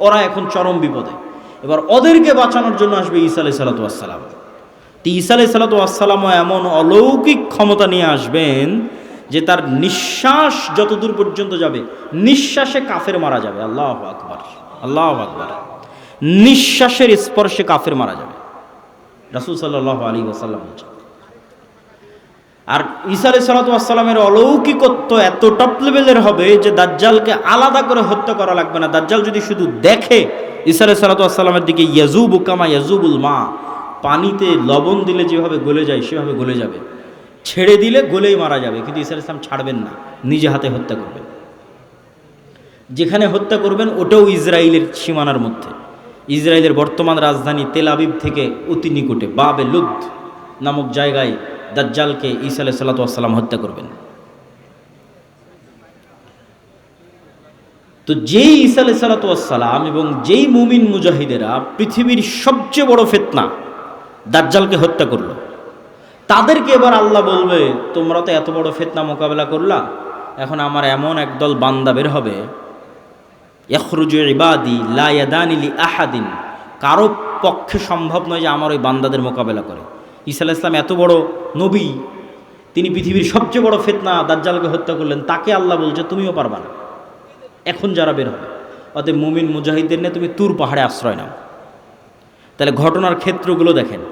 ওরা এখন চরম বিপদে। এবার ওদেরকে বাঁচানোর জন্য আসবে ঈসা আলাইহিস সালাতু ওয়াস সালাম। তো ঈসা আলাইহিস সালাতু ওয়াস সালামও এমন অলৌকিক ক্ষমতা নিয়ে আসবেন যে তার নিঃশ্বাস যতদূর পর্যন্ত যাবে, নিঃশ্বাসে কাফের মারা যাবে। আল্লাহু আকবার, আল্লাহু আকবার। নিঃশ্বাসের স্পর্শে কাফের মারা যাবে, রাসূল সাল্লাল্লাহু আলাইহি ওয়াসাল্লাম বলেছেন। আর ঈসা আলাইহিস সালাতু ওয়াস সালামের অলৌকিকত্ব এত টপ লেভেলের হবে যে দাজ্জালকে আলাদা করে হত্যা করা লাগবে না। দাজ্জাল যদি শুধু দেখে ঈসা আলাইহিস সালাতু ওয়াস সালামের দিকে, ইয়াজুবু কামা ইয়াজুবুল মা, পানিতে লবণ দিলে যেভাবে গলে যায় সেভাবে গলে যাবে, ছেড়ে দিলে গলেই মারা যাবে। কিন্তু ঈসা আলাইহিস সালাম ছাড়বেন না, নিজে হাতে হত্যা করবেন। যেখানে হত্যা করবেন ওটাও ইসরায়েলের সীমানার মধ্যে। ইসরায়েলের বর্তমান রাজধানী তেল আবিব থেকে অতি নিকটে বাবে লুদ নামক জায়গায় দাজ্জালকে ঈসা আলাইহিস সালাতু ওয়াস সালাম হত্যা করবেন। তো যেই ঈসা আলাইহিস সালাতু ওয়াস সালাম এবং যেই মুমিন মুজাহিদেরা পৃথিবীর সবচেয়ে বড় ফিতনা দাজ্জালকে হত্যা করলো, তাদেরকে এবার আল্লাহ বলবে, তোমরা তো এত বড় ফিতনা মোকাবেলা করলা, এখন আমার এমন একদল বান্দা বের হবে, ইয়াখরুজু ইবাদি লা ইয়াদানি লি আহাদিন, কারো পক্ষে সম্ভব নয় যে আমার ওই বান্দাদের মোকাবেলা করে। ঈসা আলাইহিস সালাম এত বড় নবী, তিনি পৃথিবীর সবচেয়ে বড় ফিতনা দাজ্জালকে হত্যা করলেন, তাকে আল্লাহ বলছে তুমিও পারবা না এখন যারা বের হবে। অতএব মুমিন মুজাহিদদের নিয়ে তুমি তুর পাহাড়ে আশ্রয় নাও। তাহলে ঘটনার ক্ষেত্রগুলো দেখেন,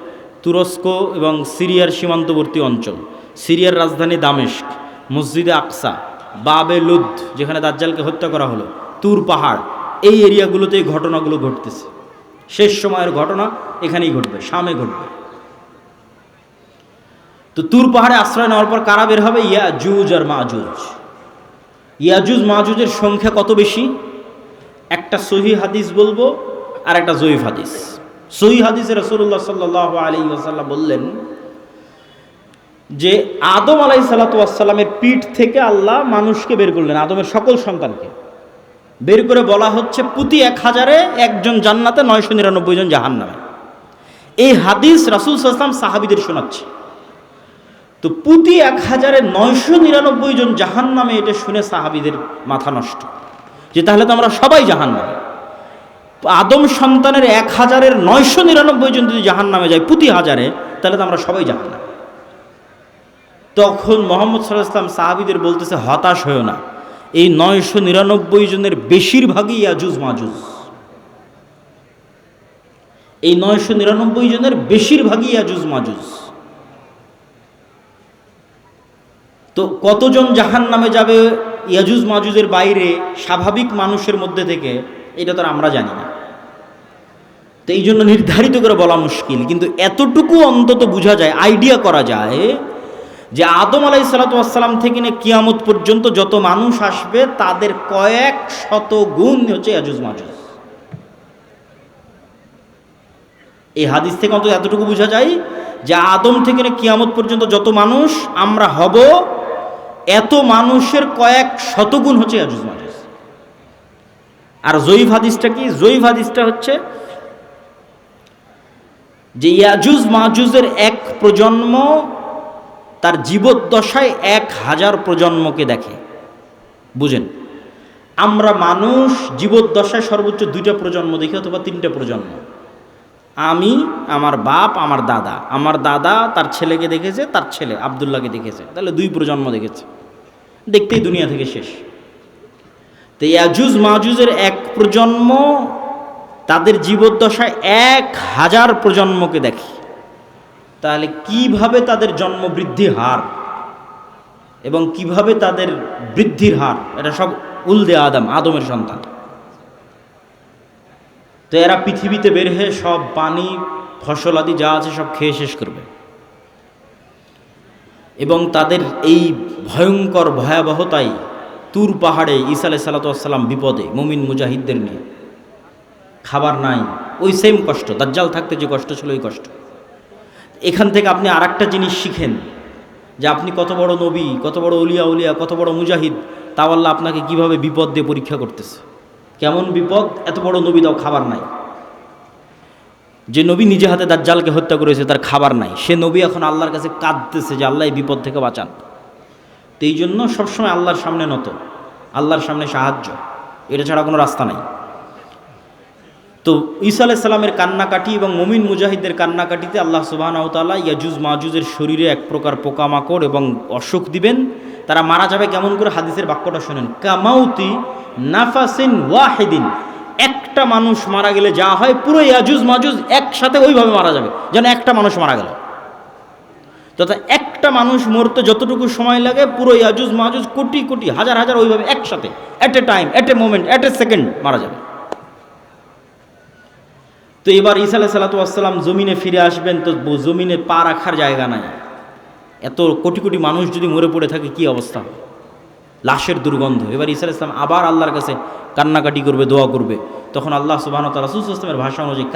তুরস্ক এবং সিরিয়ার সীমান্তবর্তী অঞ্চল, সিরিয়ার রাজধানী দামেস্ক, মসজিদে আকসা, বাবে লুদ যেখানে দাজ্জালকে হত্যা করা হলো, তুর পাহাড়, এই এরিয়াগুলোতে এই ঘটনাগুলো ঘটতেছে। শেষ সময়ের ঘটনা এখানেই ঘটবে, শামে ঘটবে। তো তুর পাহাড়ে আশ্রয় নেওয়ার পর কারা বের হবে? ইয়াজুজ আর মাজুজ। ইয়াজুজ মাজুজের সংখ্যা কত বেশি? একটা সহিহ হাদিস বলবো আর একটা জয়ীফ হাদিস। সহিহ হাদিসে রাসূলুল্লাহ সাল্লাল্লাহু আলাইহি ওয়াসাল্লাম বললেন যে আদম আলাইহিস সালাতু ওয়াস সালামের পিঠ থেকে আল্লাহ মানুষকে বের করলেন, আদমের সকল সন্তানকে বের করে বলা হচ্ছে প্রতি 1000-এ একজন জান্নাতে, 999 জন জাহান্নামে। এই হাদিস রাসূল সাল্লাল্লাহু আলাইহি ওয়াসাল্লাম সাহাবীদের শোনাচ্ছে। তো প্রতি 1000-এ 999 জন জাহান্নামে, এটা শুনে সাহাবীদের মাথা নষ্ট, যে তাহলে তো আমরা সবাই জাহান্নামে। আদম সন্তানের 1000-এর 999 জন যদি জাহান্নামে যায় প্রতি 1000-এ, তাহলে তো আমরা সবাই জাহান্নামে। তখন মুহাম্মদ সাল্লাল্লাহু আলাইহি ওয়াসাল্লাম সাহাবীদের বলতেছে, হতাশ হয়েও না, এই 999 জনের বেশিরভাগই ইয়াজুজ মাজুজ। এই 999 জনের বেশিরভাগই ইয়াজুজ মাজুজ। তো কতজন জাহান্নামে যাবে ইয়াজুজ মাজুজের বাইরে স্বাভাবিক মানুষের মধ্যে থেকে, এটা তো আমরা জানি না। তো এই জন্য নির্ধারিত করে বলা মুশকিল, কিন্তু এতটুকু অন্তত বোঝা যায়, আইডিয়া করা যায় যে আদম আলাইহিস সালাতু ওয়াস সালাম থেকে নিয়ে কিয়ামত পর্যন্ত যত মানুষ আসবে তাদের কয়েক শত গুণ হচ্ছে ইয়াজুজ মাজুজ। এই হাদিস থেকে অন্তত এতটুকু বোঝা যায় যে আদম থেকে নিয়ে কিয়ামত পর্যন্ত যত মানুষ আমরা হব, এত মানুষের কয়েক শতগুণ হচ্ছে ইয়াজুজ মাজুজ। আর জয়ীফ হাদিসটা কি? জয়ীফ হাদিসটা হচ্ছে যে ইয়াজুজ মাজুজের এক প্রজন্ম তার জীবদ্দশায় 1000 প্রজন্মকে দেখে। বুঝেন, আমরা মানুষ জীবদ্দশায় সর্বোচ্চ 2টা প্রজন্ম দেখি অথবা 3টা প্রজন্ম। আমি, আমার বাপ, আমার দাদা, আমার দাদা তার ছেলেকে দেখেছে, তার ছেলে আব্দুল্লাহকে দেখেছে, তাহলে 2 প্রজন্ম দেখেছে, দেখতেই দুনিয়া থেকে শেষ। তো ইয়াজুজ মাজুজের এক প্রজন্ম তাদের জীবদ্দশায় 1000 প্রজন্মকে দেখে। তাহলে কিভাবে তাদের জন্ম বৃদ্ধির হার এবং কিভাবে তাদের বৃদ্ধির হার, এটা সব উলদে আদম, আদমের সন্তান। তো এরা পৃথিবীতে বের হয়ে সব পানি ফসল আদি যা আছে সব খেয়ে শেষ করবে, এবং তাদের এই ভয়ঙ্কর ভয়াবহতায় তুর পাহাড়ে ঈসা আলাইহিস সালাতু ওয়াস সালাম বিপদে মুমিন মুজাহিদদের নিয়ে, খাবার নাই, ওই সেম কষ্ট দাজ্জাল থাকতে যে কষ্ট ছিল ওই কষ্ট। এখান থেকে আপনি আরেকটা জিনিস শিখেন যে আপনি কত বড় নবী, কত বড় উলিয়া উলিয়া, কত বড় মুজাহিদ, তাও আল্লাহ আপনাকে কিভাবে বিপদ দিয়ে পরীক্ষা করতেছে। কেমন বিপদ? এত বড় নবী, তাও খাবার নাই। যে নবী নিজে হাতে দাজ্জালকে হত্যা করেছে তার খাবার নাই, সে নবী এখন আল্লাহর কাছে কাঁদতেছে যে আল্লাহ এই বিপদ থেকে বাঁচান। তো এই জন্য সবসময় আল্লাহর সামনে নত, আল্লাহর সামনে সাহায্য, এটা ছাড়া কোনো রাস্তা নাই। তো ঈসা আলাইহিস সালামের কান্নাকাটি এবং মুমিন মুজাহিদদের কান্নাকাটিতে আল্লাহ সুবহানাহু ওয়া তাআলা ইয়াজুজ মাজুজের শরীরে এক প্রকার পোকামাকড় এবং অসুখ দিবেন। তারা মারা যাবে কেমন করে? হাদিসের বাক্যটা শোনেন, কামাউতি নাফাসিন ওয়াহিদিন। একটা মানুষ মারা গেলে যা হয়, পুরো ইয়াজুজ মাজুজ একসাথে ওইভাবে মারা যাবে, যেন একটা মানুষ মারা গেল। তথা একটা মানুষ মরতে যতটুকু সময় লাগে, পুরো ইয়াজুজ মাজুজ কোটি কোটি হাজার হাজার ওইভাবে একসাথে at a time, at a moment, at a second মারা যাবে। তো এবার ঈসা আলাইহিস সালাতু ওয়াস সালাম জমিনে ফিরে আসবেন, তো জমিনে পা রাখার জায়গা নাই। এত কোটি কোটি মানুষ যদি মরে পড়ে থাকে কি অবস্থা হবে? লাশের দুর্গন্ধ। এবার ঈসা আলাইহিস সালাম আবার আল্লাহর কাছে কান্নাকাটি করবে, দোয়া করবে। তখন আল্লাহ সুবহানাহু ওয়া তাআলা রাসূল সাল্লাল্লাহু আলাইহি ওয়াসাল্লামের ভাষা অনুযায়ী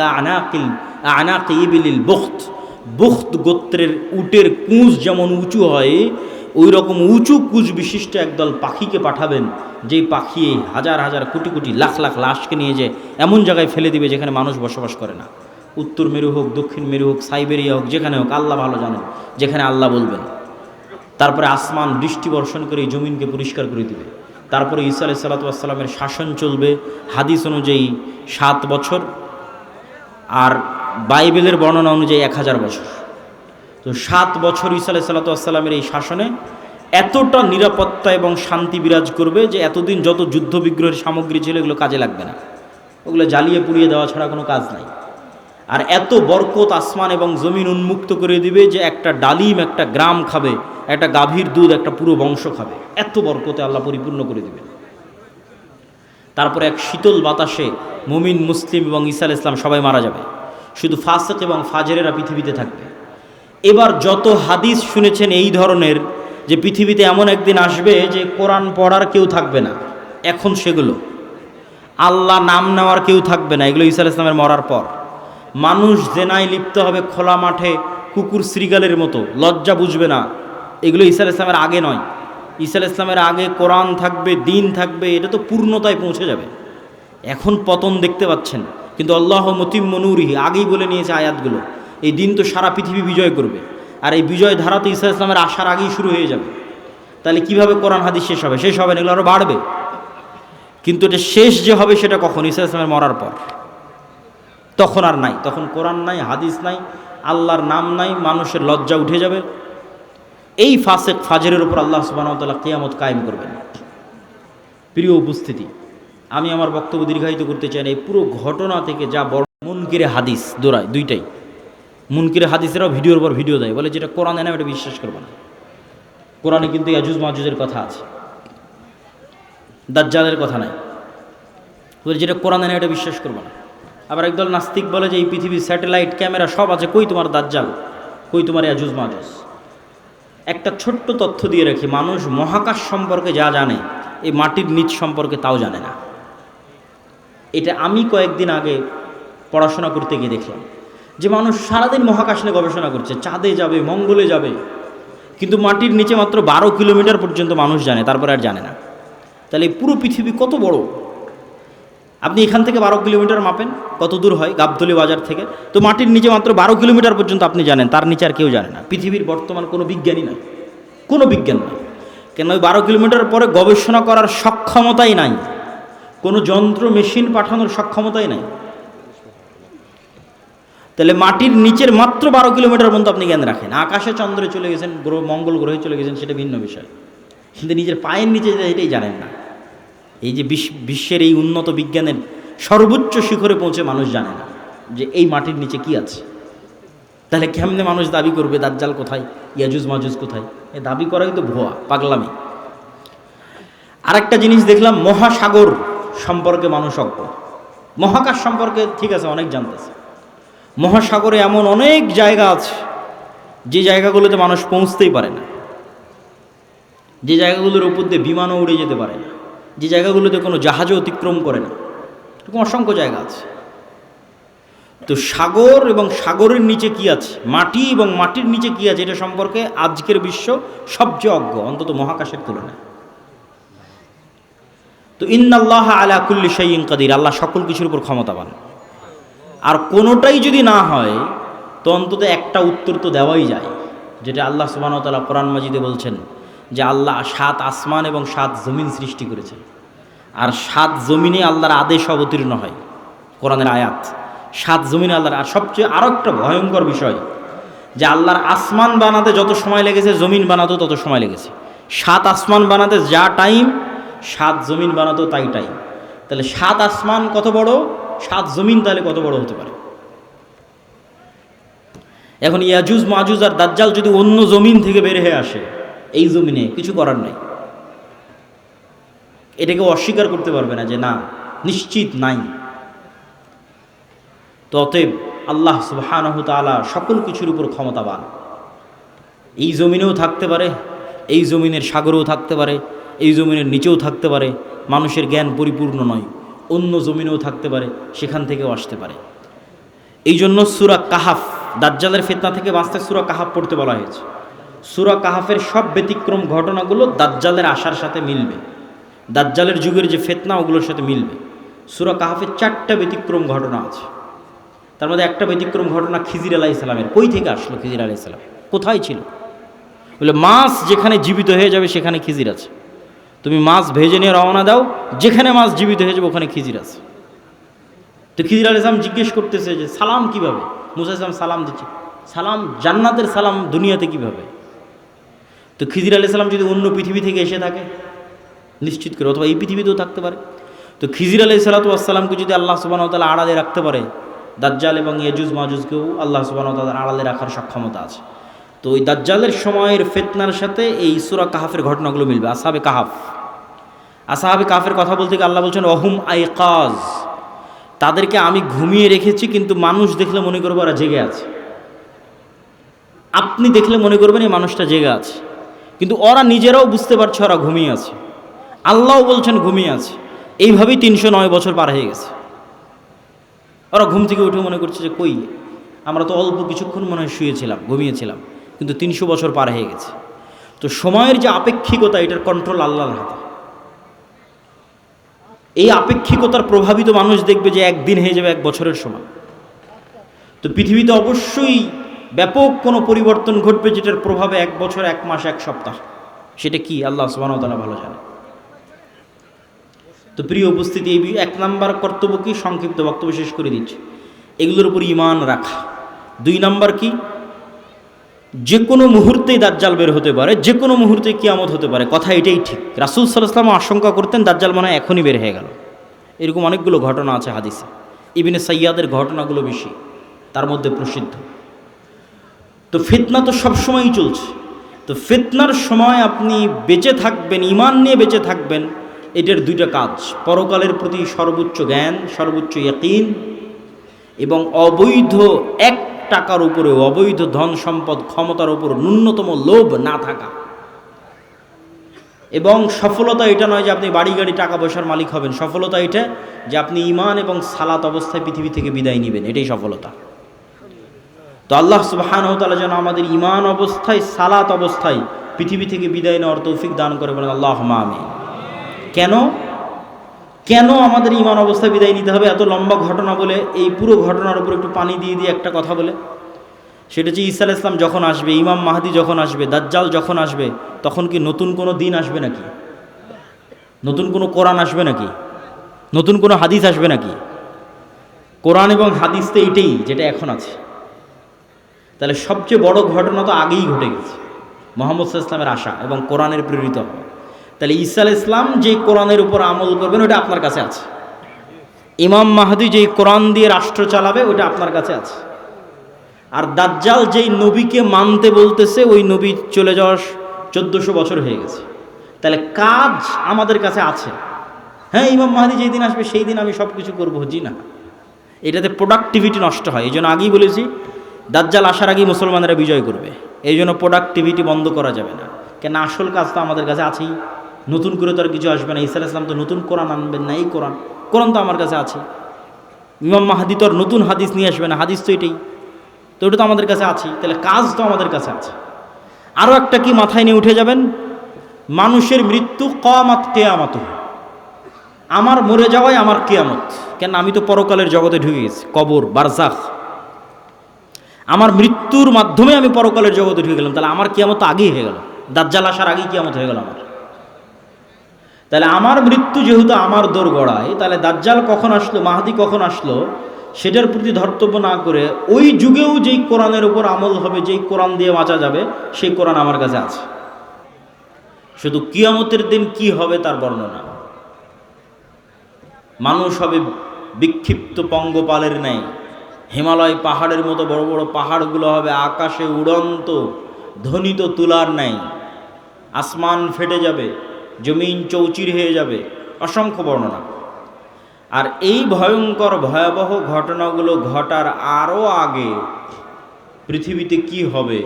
আনাকি ইবিলিল বুখত, বুখত গোত্রের উটের কুঁজ যেমন উঁচু হয়, ওই রকম উঁচু কুঁজ বিশিষ্ট একদল পাখিকে পাঠাবেন, যেই পাখি হাজার হাজার কোটি কোটি লাখ লাখ লাশকে নিয়ে যে এমন জায়গায় ফেলে দিবে যেখানে মানুষ বসবাস করে না। উত্তর মেরু হোক, দক্ষিণ মেরু হোক, সাইবেরিয়া হোক, যেখানে হোক, আল্লাহ ভালো জানেন, যেখানে আল্লাহ বলবেন। তারপরে আসমান বৃষ্টি বর্ষণ করে এই জমিনকে পরিষ্কার করে দিবে। তারপরে ঈসা আলাইহিস সালাতু ওয়াস সালামের শাসন চলবে হাদিস অনুযায়ী 7 বছর, আর বাইবেলের বর্ণনা অনুযায়ী 1000 বছর। তো 7 বছর ঈসা আলাইহিস সালাতু ওয়াস সালামের এই শাসনে এতটা নিরাপত্তা এবং শান্তি বিরাজ করবে যে এতদিন যত যুদ্ধ বিগ্রহের সামগ্রী ছিল এগুলো কাজে লাগবে না, ওগুলো জ্বালিয়ে পুড়িয়ে দেওয়া ছাড়া কোনো কাজ নাই। আর এত বরকত আসমান এবং জমিন উন্মুক্ত করে দিবে যে একটা ডালিম একটা গ্রাম খাবে, একটা গাভীর দুধ একটা পুরো বংশ খাবে, এত বরকতে আল্লাহ পরিপূর্ণ করে দিবেন। তারপরে এক শীতল বাতাসে মুমিন মুসলিম এবং ঈসা আলাইহিস সালাম সবাই মারা যাবে, শুধু ফাসিক এবং ফাজেরেরা পৃথিবীতে থাকবে। এবার যত হাদিস শুনেছেন এই ধরনের, যে পৃথিবীতে এমন একদিন আসবে যে কোরআন পড়ার কেউ থাকবে না, এখন সেগুলো আল্লাহ নাম নেওয়ার কেউ থাকবে না, এগুলো ঈসা আলাইহিস সালামের মরার পর। মানুষ জেনায় লিপ্ত হবে খোলা মাঠে কুকুর শ্রীগালের মতো, লজ্জা বুঝবে না। এগুলো ঈসা আলাইহিস সালামের আগে নয়। ঈসা আলাইহিস সালামের আগে কোরআন থাকবে, দিন থাকবে, এটা তো পূর্ণতায় পৌঁছে যাবে। এখন পতন দেখতে পাচ্ছেন, কিন্তু আল্লাহ মুতিম্মু নূরিহি আগেই বলে নিয়েছে আয়াতগুলো, এই দিন তো সারা পৃথিবী বিজয় করবে, আর এই বিজয় ধারা তো ঈসা আলাইহিস সালামের আসার আগেই শুরু হয়ে যাবে। তাহলে কিভাবে কোরআন হাদিস শেষ হবে? শেষ হবে না, এগুলো আরও বাড়বে। কিন্তু এটা শেষ যে হবে সেটা কখন? ঈসা আলাইহিস সালামের মরার পর। তখন আর নাই, তখন কোরআন নাই, হাদিস নাই, আল্লাহর নাম নাই, মানুষের লজ্জা উঠে যাবে। এই ফাসিক ফাজেরের উপর আল্লাহ সুবহানাহু ওয়া তাআলা কিয়ামত কায়েম করবেন। প্রিয় উপস্থিতি, আমি আমার বক্তব্য দীর্ঘায়িত করতে চাই না। এই পুরো ঘটনা থেকে যা বড় মুনকিরে হাদিস দৌড়ায়, দুইটাই মুনকিরে হাদিসেরাও ভিডিওর পর ভিডিও দেয়, বলে যেটা কোরআনে না এটা বিশ্বাস করবে না। কোরআনে কিন্তু ইয়াজুজ মাজুজের কথা আছে, দাজ্জালের কথা নাই, বলে যেটা কোরআনে না এটা বিশ্বাস করবে না। আবার একদল নাস্তিক বলে যে এই পৃথিবীর স্যাটেলাইট ক্যামেরা সব আছে, কই তোমার দাজ্জাল, কই তোমার ইয়াজুজ মাজুজ। একটা ছোট্ট তথ্য দিয়ে রাখি, মানুষ মহাকাশ সম্পর্কে যা জানে এই মাটির নিচ সম্পর্কে তাও জানে না। এটা আমি কয়েকদিন আগে পড়াশোনা করতে গিয়ে দেখলাম যে মানুষ সারাদিন মহাকাশ নিয়ে গবেষণা করছে, চাঁদে যাবে, মঙ্গলে যাবে, কিন্তু মাটির নিচে মাত্র 12 কিলোমিটার পর্যন্ত মানুষ জানে, তারপরে আর জানে না। তাহলে পুরো পৃথিবী কত বড়! আপনি এখান থেকে 12 কিলোমিটার মাপেন, কত দূর হয় গাবতলী বাজার থেকে, তো মাটির নিচে মাত্র 12 কিলোমিটার পর্যন্ত আপনি জানেন, তার নিচে আর কেউ জানে না। পৃথিবীর বর্তমান কোনো বিজ্ঞানী নাই, কোনো বিজ্ঞান নাই, কেন ওই 12 কিলোমিটার পরে গবেষণা করার সক্ষমতাই নাই, কোনো যন্ত্র মেশিন পাঠানোর সক্ষমতাই নাই। তাহলে মাটির নিচের মাত্র 12 কিলোমিটার পর্যন্ত আপনি জ্ঞান রাখেন। আকাশে চন্দ্রে চলে গেছেন, গ্রহ মঙ্গল গ্রহে চলে গেছেন, সেটা ভিন্ন বিষয়, কিন্তু নিজের পায়ের নিচে এটাই জানেন না। এই যে বিশ্বের এই উন্নত বিজ্ঞানের সর্বোচ্চ শিখরে পৌঁছে মানুষ জানে না যে এই মাটির নিচে কি আছে। তাহলে কেমনে মানুষ দাবি করবে দাজ্জাল কোথায়, ইয়াজুজ মাজুজ কোথায়? এ দাবি করাই তো ভুয়া, পাগলামি। আরেকটা জিনিস দেখলাম, মহাসাগর সম্পর্কে মানুষ অজ্ঞ। মহাকাশ সম্পর্কে ঠিক আছে অনেক জানতেছে, মহাসাগরে এমন অনেক জায়গা আছে যে জায়গাগুলোতে মানুষ পৌঁছতেই পারে না, যে জায়গাগুলোর উপর দিয়ে বিমানও উড়ে যেতে পারে না, যে জায়গাগুলোতে কোনো জাহাজও অতিক্রম করে না, এরকম অসংখ্য জায়গা আছে। তো সাগর এবং সাগরের নিচে কি আছে, মাটি এবং মাটির নিচে কি আছে, এটা সম্পর্কে আজকের বিশ্ব সবচেয়ে অজ্ঞ, অন্তত মহাকাশের তুলনায়। তো ইন্নাল্লাহা আলা কুল্লি শাইইন কাদির, আল্লাহ সকল কিছুর উপর ক্ষমতাবান। আর কোনোটাই যদি না হয় তো অন্তত একটা উত্তর তো দেওয়াই যায়, যেটা আল্লাহ সুবহানাহু ওয়া তাআলা কোরআন মাজিদে বলছেন যে আল্লাহ 7 আসমান এবং 7 জমিন সৃষ্টি করেছেন, আর 7 জমিনে আল্লাহর আদেশ অবতীর্ণ হয়। কোরআনের আয়াত। 7 জমিন আল্লাহর। আর সবচেয়ে আরও একটা ভয়ঙ্কর বিষয় যে আল্লাহর আসমান বানাতে যত সময় লেগেছে জমিন বানাতেও তত সময় লেগেছে। 7 আসমান বানাতে যা টাইম 7 জমিন বানাতেও তাই টাইম। তাহলে 7 আসমান কত বড়, 7 জমিন তাহলে কত বড় হতে পারে? এখন ইয়াজুজ মাজুজ আর দাজ্জাল যদি অন্য জমিন থেকে বের হয়ে আসে, এই জমিনে কিছু করার নাই, এটাকে অস্বীকার করতে পারবে না যে না, নিশ্চিত নাই। তো অতএব আল্লাহ সুবহানাহু তাআলা সকল কিছুর উপর ক্ষমতাবান। এই জমিনেও থাকতে পারে, এই জমিনের সাগরেও থাকতে পারে, এই জমিনের নিচেও থাকতে পারে। মানুষের জ্ঞান পরিপূর্ণ নয়, অন্য জমিনেও থাকতে পারে, সেখান থেকেও আসতে পারে। এই জন্য সূরা কাহাফ, দাজ্জালের ফিতনা থেকে বাঁচতে সূরা কাহাফ পড়তে বলা হয়েছে। সূরা কাহাফের সব ব্যতিক্রম ঘটনাগুলো দাজ্জালের আসার সাথে মিলবে, দাজ্জালের যুগের যে ফিতনা ওগুলোর সাথে মিলবে। সূরা কাহাফের 4টা ব্যতিক্রম ঘটনা আছে। তার মধ্যে একটা ব্যতিক্রম ঘটনা খিজির আলাইহিস সালামের। কই থেকে আসলো খিজির আলাইহিস সালাম? কোথায় ছিল? বলে মাছ যেখানে জীবিত হয়ে যাবে সেখানে খিজির আছে। তুমি মাছ ভেজে নিয়ে রওনা দাও, যেখানে মাছ জীবিত হয়ে যাবে ওখানে খিজির আছে। তো খিজির আলাইহিস সালাম জিজ্ঞেস করতেছে যে সালাম কিভাবে? মুসা আলাইহিস সালাম সালাম দিচ্ছে, সালাম জান্নাতের সালাম দুনিয়াতে কিভাবে? তো খিজির আলাইহিস সালাম যদি অন্য পৃথিবী থেকে এসে থাকে নিশ্চিত করে, অথবা এই পৃথিবীতেও থাকতে পারে, তো খিজির আলাইহিস সালামকে যদি আল্লাহ সুবহানাহু ওয়া তাআলা আড়ালে রাখতে পারে, দাজ্জাল এবং ইয়াজুজ মাজুজকেও আল্লাহ সুবহানাহু ওয়া তাআলা আড়ালে রাখার সক্ষমতা আছে। তো ওই দাজ্জালের সময়ের ফিতনার সাথে এই সূরা কাহাফের ঘটনাগুলো মিলবে। আসহাবে কাহাফ, আসহাবে কাহাফের কথা বলতে গিয়ে আল্লাহ বলছেন ওহুম আইকাজ, তাদেরকে আমি ঘুমিয়ে রেখেছি, কিন্তু মানুষ দেখলে মনে করবে ওরা জেগে আছে। আপনি দেখলে মনে করবেন এই মানুষটা জেগে আছে, কিন্তু ওরা নিজেরাও বুঝতে পারছে ওরা ঘুমিয়ে আছে। আল্লাহও বলছেন ঘুমিয়ে আছে। এইভাবেই 309 বছর পার হয়ে গেছে। ওরা ঘুম থেকে উঠে মনে করছে যে কই, আমরা তো অল্প কিছুক্ষণ মনে হয় শুয়েছিলাম, ঘুমিয়েছিলাম, কিন্তু 300 বছর পার হয়ে গেছে। তো সময়ের যে আপেক্ষিকতা, এটার কন্ট্রোল আল্লাহর হাতে। এই আপেক্ষিকতার প্রভাবিত মানুষ দেখবে যে একদিন হয়ে যাবে 1 বছরের সমান। তো পৃথিবীতে অবশ্যই ব্যাপক কোনো পরিবর্তন ঘটবে, যেটার প্রভাবে 1 বছর, 1 মাস, 1 সপ্তাহ। সেটা কি আল্লাহ সুবহানাহু ওয়া তাআলা ভালো জানে। তো প্রিয় উপস্থিতি, এই 1 নাম্বার কর্তব্য কি, সংক্ষিপ্ত বক্তব্য শেষ করে দিচ্ছি, এগুলোর উপর ঈমান রাখা। 2 নাম্বার কি, যে কোনো মুহূর্তেই দাজ্জাল বের হতে পারে, যে কোনো মুহূর্তে কিয়ামত হতে পারে। কথা এটাই ঠিক। রাসূল সাল্লাল্লাহু আলাইহি ওয়াসাল্লাম আশঙ্কা করতেন দাজ্জাল মনে হয় এখনই বের হয়ে গেল। এরকম অনেকগুলো ঘটনা আছে হাদিসে। ইবনে সাইয়াদের ঘটনাগুলো বেশি, তার মধ্যে প্রসিদ্ধ। তো ফিতনা তো সবসময়ই চলছে। তো ফিতনার সময় আপনি বেঁচে থাকবেন, ঈমান নিয়ে বেঁচে থাকবেন, এটার 2টা কাজ: পরকালের প্রতি সর্বোচ্চ জ্ঞান, সর্বোচ্চ ইয়াকিন, এবং অবৈধ 1 টাকার উপরে, অবৈধ ধন সম্পদ ক্ষমতার উপর ন্যূনতম লোভ না থাকা। এবং সফলতা এটা নয় যে আপনি বাড়ি গাড়ি টাকা পয়সার মালিক হবেন, সফলতা এটা যে আপনি ঈমান এবং সালাত অবস্থায় পৃথিবী থেকে বিদায় নেবেন, এটাই সফলতা। তো আল্লাহ সুবহানাহু ওয়া তাআলা যেন আমাদের ঈমান অবস্থায়, সালাত অবস্থায় পৃথিবী থেকে বিদায় নেওয়ার তৌফিক দান করে, বলেন আল্লাহুম্মা আমিন। কেন আমাদের ঈমান অবস্থায় বিদায় নিতে হবে? এত লম্বা ঘটনা বলে এই পুরো ঘটনার উপর একটু পানি দিয়ে একটা কথা বলে, সেটা হচ্ছে ঈসা আলাইহিস সালাম যখন আসবে, ইমাম মাহদি যখন আসবে, দাজ্জাল যখন আসবে, তখন কি নতুন কোনো দিন আসবে নাকি? নতুন কোনো কোরআন আসবে নাকি? নতুন কোনো হাদিস আসবে নাকি? কোরআন এবং হাদিস তো এইটাই যেটা এখন আছে। তাহলে সবচেয়ে বড় ঘটনা তো আগেই ঘটে গেছে, মুহাম্মদ সাল্লাল্লাহু আলাইহি ওয়াসাল্লামের আসা এবং কোরআনের প্রেরিত হওয়া। তাহলে ঈসা আলাইহিস সালাম যে কোরআনের উপর আমল করবেন ওটা আপনার কাছে আছে। ইমাম মাহদি যেই কোরআন দিয়ে রাষ্ট্র চালাবে ওটা আপনার কাছে আছে। আর দাজ্জাল যেই নবীকে মানতে বলতেছে ওই নবী চলে যাওয়ার 1400 বছর হয়ে গেছে। তাহলে কাজ আমাদের কাছে আছে। হ্যাঁ, ইমাম মাহদি যেই দিন আসবে সেই দিন আমি সব কিছু করবো, জি না, এটাতে প্রোডাক্টিভিটি নষ্ট হয়। এই জন্য আগেই বলেছি দাজ্জাল আসার আগেই মুসলমানেরা বিজয় করবে। এই জন্য প্রোডাক্টিভিটি বন্ধ করা যাবে না, কেন আসল কাজ তো আমাদের কাছে আছেই। নতুন করে তো আর কিছু আসবে না। ঈসা আলাইহিস সালাম তো নতুন কোরআন আনবেন না, এই কোরআন তো আমার কাছে আছে। ইমাম মাহদি তো আর নতুন হাদিস নিয়ে আসবে না, হাদিস তো এটাই, তো ওটা তো আমাদের কাছে আছেই। তাহলে কাজ তো আমাদের কাছে আছে। আরও একটা কি মাথায় নিয়ে উঠে যাবেন, মানুষের মৃত্যু কিয়ামত, কিয়ামত আমার মরে যাওয়াই আমার কিয়ামত। কেন, আমি তো পরকালের জগতে ঢুকে গেছি, কবর, বারজাখ। আমার মৃত্যুর মাধ্যমে আমি পরকালের জগতে ঢুকে গেলাম, তাহলে আমার কিয়ামত তো আগেই হয়ে গেল, দাজ্জাল আসার আগেই কিয়ামত হয়ে গেল আমার। তাহলে আমার মৃত্যু যেহেতু আমার দোরগড়ায়, তাহলে দাজ্জাল কখন আসলো, মাহদি কখন আসলো, সেটার প্রতি ধর্তব্য না করে ওই যুগেও যেই কোরআনের উপর আমল হবে, যেই কোরআন দিয়ে বাঁচা যাবে, সেই কোরআন আমার কাছে আছে। শুধু কিয়ামতের দিন কি হবে তার বর্ণনা। মানুষ হবে বিক্ষিপ্ত পঙ্গপালের ন্যায়, হিমালয় পাহাড়ের মতো বড় বড় পাহাড়গুলো হবে আকাশে উড়ন্ত ধ্বনিত তুলার ন্যায়, আসমান ফেটে যাবে, জমিন চৌচির হয়ে যাবে, অসংখ্য বর্ণনা। আর এই ভয়ঙ্কর ভয়াবহ ঘটনাগুলো ঘটার আরও আগে পৃথিবীতে কি হবে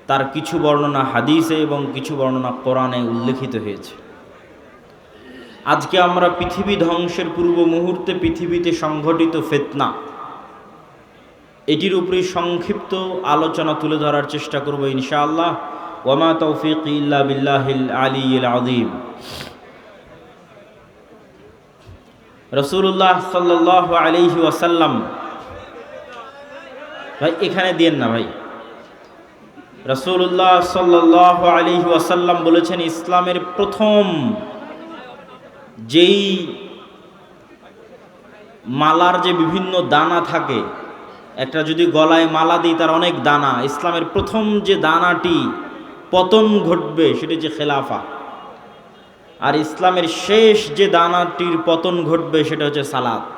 তার কিছু বর্ণনা হাদিসে এবং কিছু বর্ণনা কোরআনে উল্লেখিত হয়েছে। আজকে আমরা পৃথিবী ধ্বংসের পূর্ব মুহূর্তে পৃথিবীতে সংঘটিত ফিতনা, এটির উপরে সংক্ষিপ্ত আলোচনা তুলে ধরার চেষ্টা করব ইনশাআল্লাহ। ওয়ামা তৌফিক ইল্লা বিল্লাহিল আলিয়্যিল আযীম। রাসূলুল্লাহ সাল্লাল্লাহু আলাইহি ওয়াসাল্লাম, ভাই এখানে দিয়েন না ভাই। রাসূলুল্লাহ সাল্লাল্লাহু আলাইহি ওয়াসাল্লাম বলেছেন, ইসলামের প্রথম যেই মালার যে বিভিন্ন দানা থাকে, একটা যদি গলায় মালা দিই তার অনেক দানা, ইসলামের প্রথম যে দানাটি পতন ঘটবে সেটি হচ্ছে খেলাফা। আর ইসলামের শেষ যে দানাটির পতন ঘটবে সেটা হচ্ছে সালাত।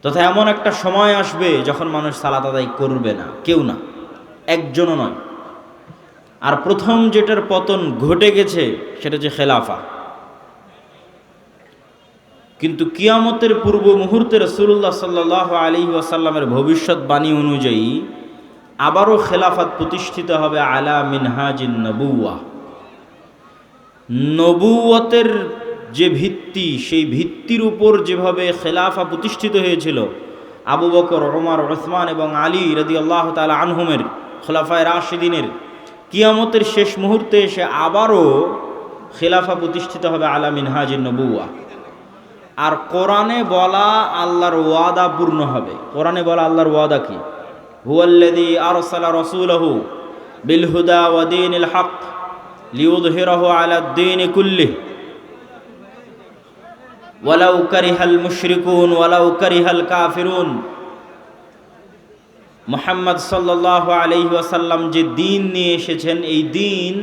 তথা এমন একটা সময় আসবে যখন মানুষ সালাত আদায় করবে না, কেউ না, একজনও নয়। আর প্রথম যেটার পতন ঘটে গেছে সেটা হচ্ছে খেলাফা। কিন্তু কিয়ামতের পূর্ব মুহূর্তে রাসূলুল্লাহ সাল্লাল্লাহু আলাইহি ওয়াসাল্লামের ভবিষ্যৎবাণী অনুযায়ী আবারও খেলাফত প্রতিষ্ঠিত হবে আলা মিনহাজিন নবুওয়াহ। নবুয়তের যে ভিত্তি, সেই ভিত্তির উপর যেভাবে খেলাফা প্রতিষ্ঠিত হয়েছিল আবু বকর, ওমর, উসমান এবং আলী রাদিয়াল্লাহু তাআলা আনহুমের খোলাফায়ে রাশিদিনের, কিয়ামতের শেষ মুহূর্তে এসে আবারও খেলাফা প্রতিষ্ঠিত হবে আলা মিনহাজিন নবুওয়াহ। আর কোরআনে বলা আল্লাহর ওয়াদা পূর্ণ হবে। কোরআনে বলা আল্লাহর ওয়াদা কি? হুয়াল্লাযী আরসালা রাসূলাহু বিল হুদা ওয়া দীনিল হক লিইয়ুযহিরাহু আলাদ দীনি কুল্লিহি ওয়ালাউ কারিহাল মুশরিকুন ওয়ালাউ কারিহাল কাফিরুন। মুহাম্মদ সাল্লাল্লাহু আলাইহি ওয়াসাল্লাম যে দিন নিয়ে এসেছেন, এই দিন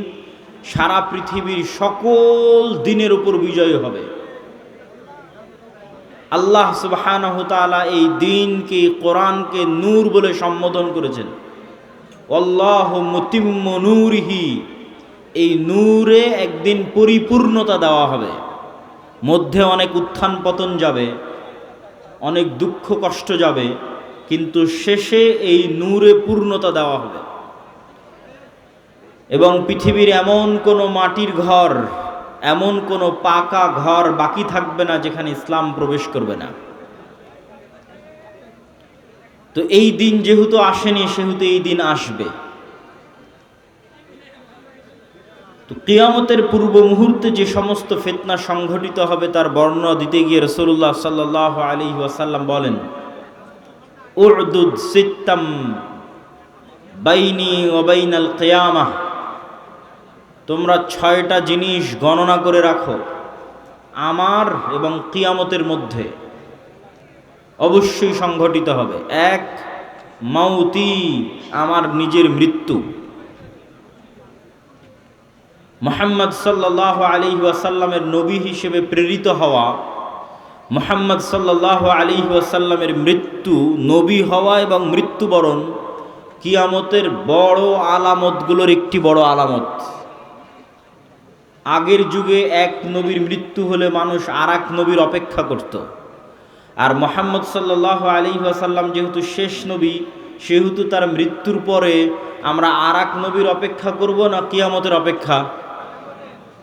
সারা পৃথিবীর সকল দিনের উপর বিজয় হবে। আল্লাহ সুবহানাহু ওয়া তাআলা এই দিনকে, কোরআনকে নূর বলে সম্বোধন করেছেন। আল্লাহু মুতিম্মু নূরিহি, এই নূরে একদিন পরিপূর্ণতা দেওয়া হবে। মধ্যে অনেক উত্থান পতন যাবে, অনেক দুঃখ কষ্ট যাবে, কিন্তু শেষে এই নূরে পূর্ণতা দেওয়া হবে। এবং পৃথিবীর এমন কোনো মাটির ঘর, এমন কোনো পাকা ঘর বাকি থাকবে না যেখানে ইসলাম প্রবেশ করবে না। তো এই দিন যেহেতু আসেনি, সেহেতু এই দিন আসবে। তো কিয়ামতের পূর্ব মুহূর্তে যে সমস্ত ফিতনা সংঘটিত হবে তার বর্ণনা দিতে গিয়ে রাসূলুল্লাহ সাল্লাল্লাহু আলাইহি ওয়াসাল্লাম বলেন, উ'দুদ সিত্তাম বাইনি ওয়া বাইনাল কিয়ামাহ, তোমরা 6টা জিনিস গণনা করে রাখো আমার এবং কিয়ামতের মধ্যে অবশ্যই সংঘটিত হবে। 1, মাউতি, আমার নিজের মৃত্যু। মুহাম্মদ সাল্লাল্লাহু আলাইহি ওয়াসাল্লামের নবী হিসেবে প্রেরিত হওয়া, মুহাম্মদ সাল্লাল্লাহু আলাইহি ওয়াসাল্লামের মৃত্যু, নবী হওয়া এবং মৃত্যুবরণ কিয়ামতের বড় আলামতগুলোর একটি বড় আলামত। আগের যুগে এক নবীর মৃত্যু হলে মানুষ আর এক নবীর অপেক্ষা করত। আর মুহাম্মদ সাল্লাল্লাহু আলাইহি ওয়াসাল্লাম যেহেতু শেষ নবী, সেহেতু তার মৃত্যুর পরে আমরা আর এক নবীর অপেক্ষা করব না কিয়ামতের অপেক্ষা?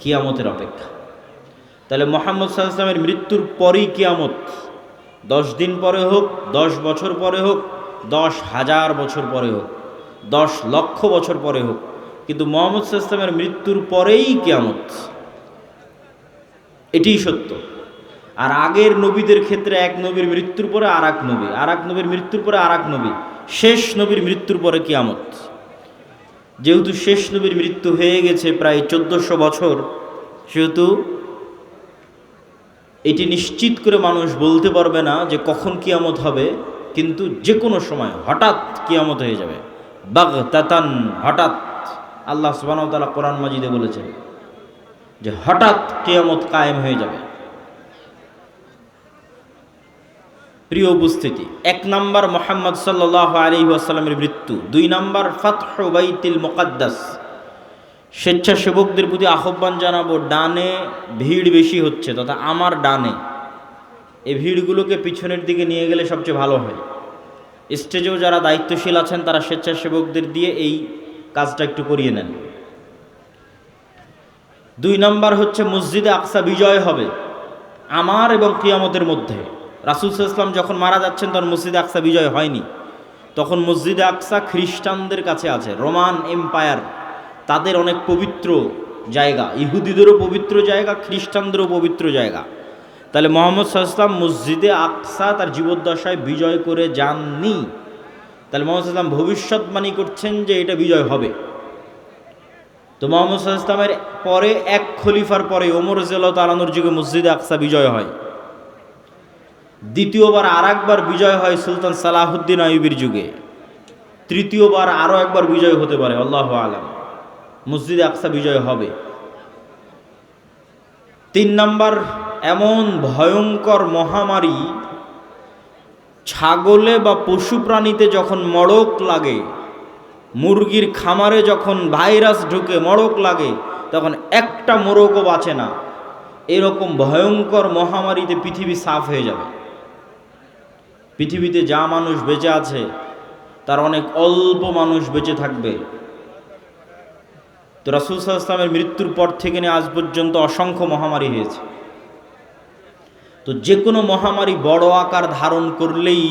কিয়ামতের অপেক্ষা। তাহলে মুহাম্মদ সাল্লাল্লাহু আলাইহি ওয়াসাল্লামের মৃত্যুর পরেই কিয়ামত। 10 দিন পরে হোক, 10 বছর পরে হোক, 10,000 বছর পরে হোক, 10 লক্ষ বছর পরে হোক, কিন্তু মুহাম্মদ সাল্লাল্লাহু আলাইহি ওয়াসাল্লামের মৃত্যুর পরেই কিয়ামত। এটিই সত্য। আর আগের নবীদের ক্ষেত্রে এক নবীর মৃত্যুর পরে আর এক নবী, আর এক নবীর মৃত্যুর পরে আর এক নবী, শেষ নবীর মৃত্যুর পরে কিয়ামত। যেহেতু শেষ নবীর মৃত্যু হয়ে গেছে প্রায় 1400 বছর, সেহেতু এটি নিশ্চিত করে মানুষ বলতে পারবে না যে কখন কিয়ামত হবে, কিন্তু যে কোনো সময় হঠাৎ কিয়ামত হয়ে যাবে। বাগতাতান, হঠাৎ। আল্লাহ সুবহানাহু ওয়া তাআলা কোরআন মাজিদে বলেছেন যে হঠাৎ কিয়ামত কায়েম হয়ে যাবে। প্রিয় উপস্থিতি, 1 নাম্বার মুহাম্মদ সাল্লাল্লাহু আলাইহি ওয়াসাল্লামের মৃত্যু, 2 নাম্বার ফাতহু বাইতুল মুকাদ্দাস। স্বেচ্ছাসেবকদের প্রতি আহ্বান জানাবো, ডানে ভিড় বেশি হচ্ছে, তথা আমার ডানে, এই ভিড়গুলোকে পিছনের দিকে নিয়ে গেলে সবচেয়ে ভালো হয়। স্টেজেও যারা দায়িত্বশীল আছেন তারা স্বেচ্ছাসেবকদের দিয়ে এই কাজটা একটু করিয়ে নেন। 2 নাম্বার হচ্ছে মসজিদে আকসা বিজয় হবে আমার এবং কিয়ামতের মধ্যে। রাসূল সাল্লাল্লাহু আলাইহি ওয়াসাল্লাম যখন মারা যাচ্ছেন তখন মসজিদে আকসা বিজয় হয়নি। তখন মসজিদে আকসা খ্রিস্টানদের কাছে আছে, রোমান এম্পায়ার, তাদের অনেক পবিত্র জায়গা, ইহুদিদেরও পবিত্র জায়গা, খ্রিস্টানদেরও পবিত্র জায়গা। তাহলে মুহাম্মদ সাল্লাল্লাহু আলাইহি ওয়াসাল্লাম মসজিদে আকসা তার জীবদ্দশায় বিজয় করে যাননি। তাহলে মুহাম্মদ সাল্লাল্লাহু আলাইহি ওয়াসাল্লাম ভবিষ্যৎবাণী করছেন যে এটা বিজয় হবে। তো মুহাম্মদ সাল্লাল্লাহু আলাইহি ওয়াসাল্লামের পরে এক খলিফার পরে ওমর রাদিয়াল্লাহু তাআলা আনহুর যুগে মসজিদে আকসা বিজয় হয়। দ্বিতীয়বার আরেকবার বিজয় হয় সুলতান সালাহুদ্দিন আইয়ুবীর যুগে। তৃতীয়বার আরও একবার বিজয় হতে পারে, আল্লাহু আলাম। মসজিদে আকসা বিজয় হবে। 3 নাম্বার, এমন ভয়ঙ্কর মহামারী, ছাগলে বা পশু প্রাণীতে যখন মড়ক লাগে, মুরগির খামারে যখন ভাইরাস ঢুকে মড়ক লাগে, তখন একটা মোরগও বাঁচে না। এরকম ভয়ঙ্কর মহামারীতে পৃথিবী সাফ হয়ে যাবে। পৃথিবীতে যা মানুষ বেঁচে আছে তার অনেক অল্প মানুষ বেঁচে থাকবে। তো রাসূল সাল্লাল্লাহু আলাইহি ওয়াসাল্লামের মৃত্যুর পর থেকে নিয়ে আজ পর্যন্ত অসংখ্য মহামারী হয়েছে। তো যে কোনো মহামারী বড় আকার ধারণ করলেই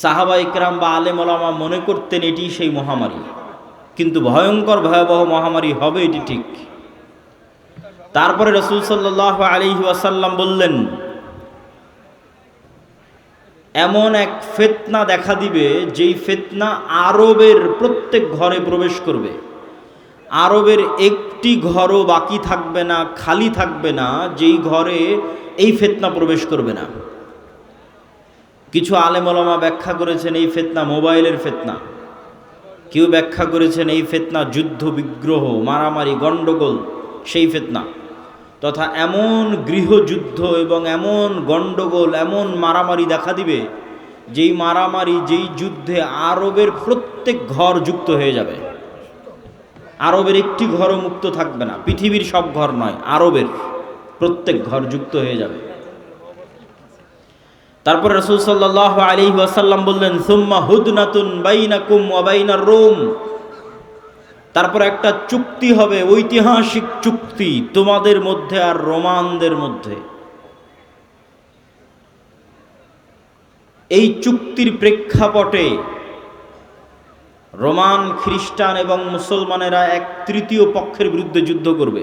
সাহাবা ইকরাম বা আলেম ওলামা মনে করতেন এটি সেই মহামারী, কিন্তু ভয়ঙ্কর ভয়াবহ মহামারী হবে এটি ঠিক। তারপরে রাসূল সাল্লাল্লাহু আলাইহি ওয়াসাল্লাম বললেন, এমন এক ফিতনা দেখা দিবে যেই ফিতনা আরবের প্রত্যেক ঘরে প্রবেশ করবে। আরবের একটি ঘরও বাকি থাকবে না, খালি থাকবে না, যেই ঘরে এই ফিতনা প্রবেশ করবে না। কিছু আলেম ওলামা ব্যাখ্যা করেছেন এই ফিতনা মোবাইলের ফিতনা, কেউ ব্যাখ্যা করেছেন এই ফিতনা যুদ্ধ বিগ্রহ মারামারি গণ্ডগোল সেই ফিতনা, তথা এমন গৃহযুদ্ধ এবং এমন গণ্ডগোল এমন মারামারি দেখা দিবে যেই মারামারি যেই যুদ্ধে আরবের প্রত্যেক ঘর যুক্ত হয়ে যাবে। আরবের একটি ঘরও মুক্ত থাকবে না, পৃথিবীর সব ঘর নয়, আরবের প্রত্যেক ঘর যুক্ত হয়ে যাবে। তারপর রাসূল সাল্লাল্লাহু আলাইহি ওয়াসাল্লাম বললেন, সুম্মা হুদনাতুন বাইনাকুম ওয়া বাইনার রোম, তারপর একটা চুক্তি হবে, ঐতিহাসিক চুক্তি তোমাদের মধ্যে আর রোমানদের মধ্যে। এই চুক্তির প্রেক্ষাপটে রোমান খ্রিস্টান এবং মুসলমানেরা এক তৃতীয় পক্ষের বিরুদ্ধে যুদ্ধ করবে।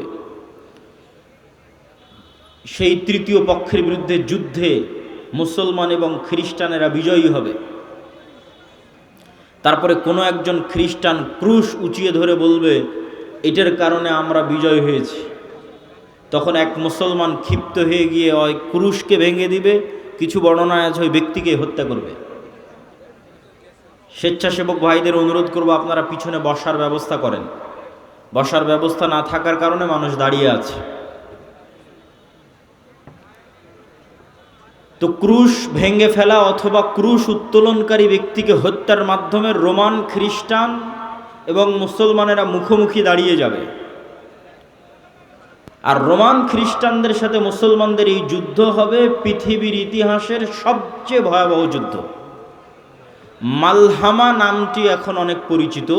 সেই তৃতীয় পক্ষের বিরুদ্ধে যুদ্ধে মুসলমান এবং খ্রিস্টানেরা বিজয়ী হবে। তারপরে কোনো একজন খ্রিস্টান ক্রুশ উঁচিয়ে ধরে বলবে এটার কারণে আমরা বিজয় হয়েছি। তখন এক মুসলমান ক্ষিপ্ত হয়ে গিয়ে ওই ক্রুশকে ভেঙে দিবে, কিছু বর্ণনায় আছে ওই ব্যক্তিকে হত্যা করবে। স্বেচ্ছাসেবক ভাইদের অনুরোধ করব আপনারা পিছনে বসার ব্যবস্থা করেন। বসার ব্যবস্থা না থাকার কারণে মানুষ দাঁড়িয়ে আছে। তো ক্রুশ ভেঙে ফেলা অথবা ক্রুশ উত্তোলনকারী ব্যক্তিকে হত্যার মাধ্যমে রোমান খ্রিস্টান এবং মুসলমানেরা মুখোমুখি দাঁড়িয়ে যাবে। আর রোমান খ্রিস্টানদের সাথে মুসলমানদের এই যুদ্ধ হবে পৃথিবীর ইতিহাসের সবচেয়ে ভয়াবহ যুদ্ধ। মালহামা নামটি এখন অনেক পরিচিত,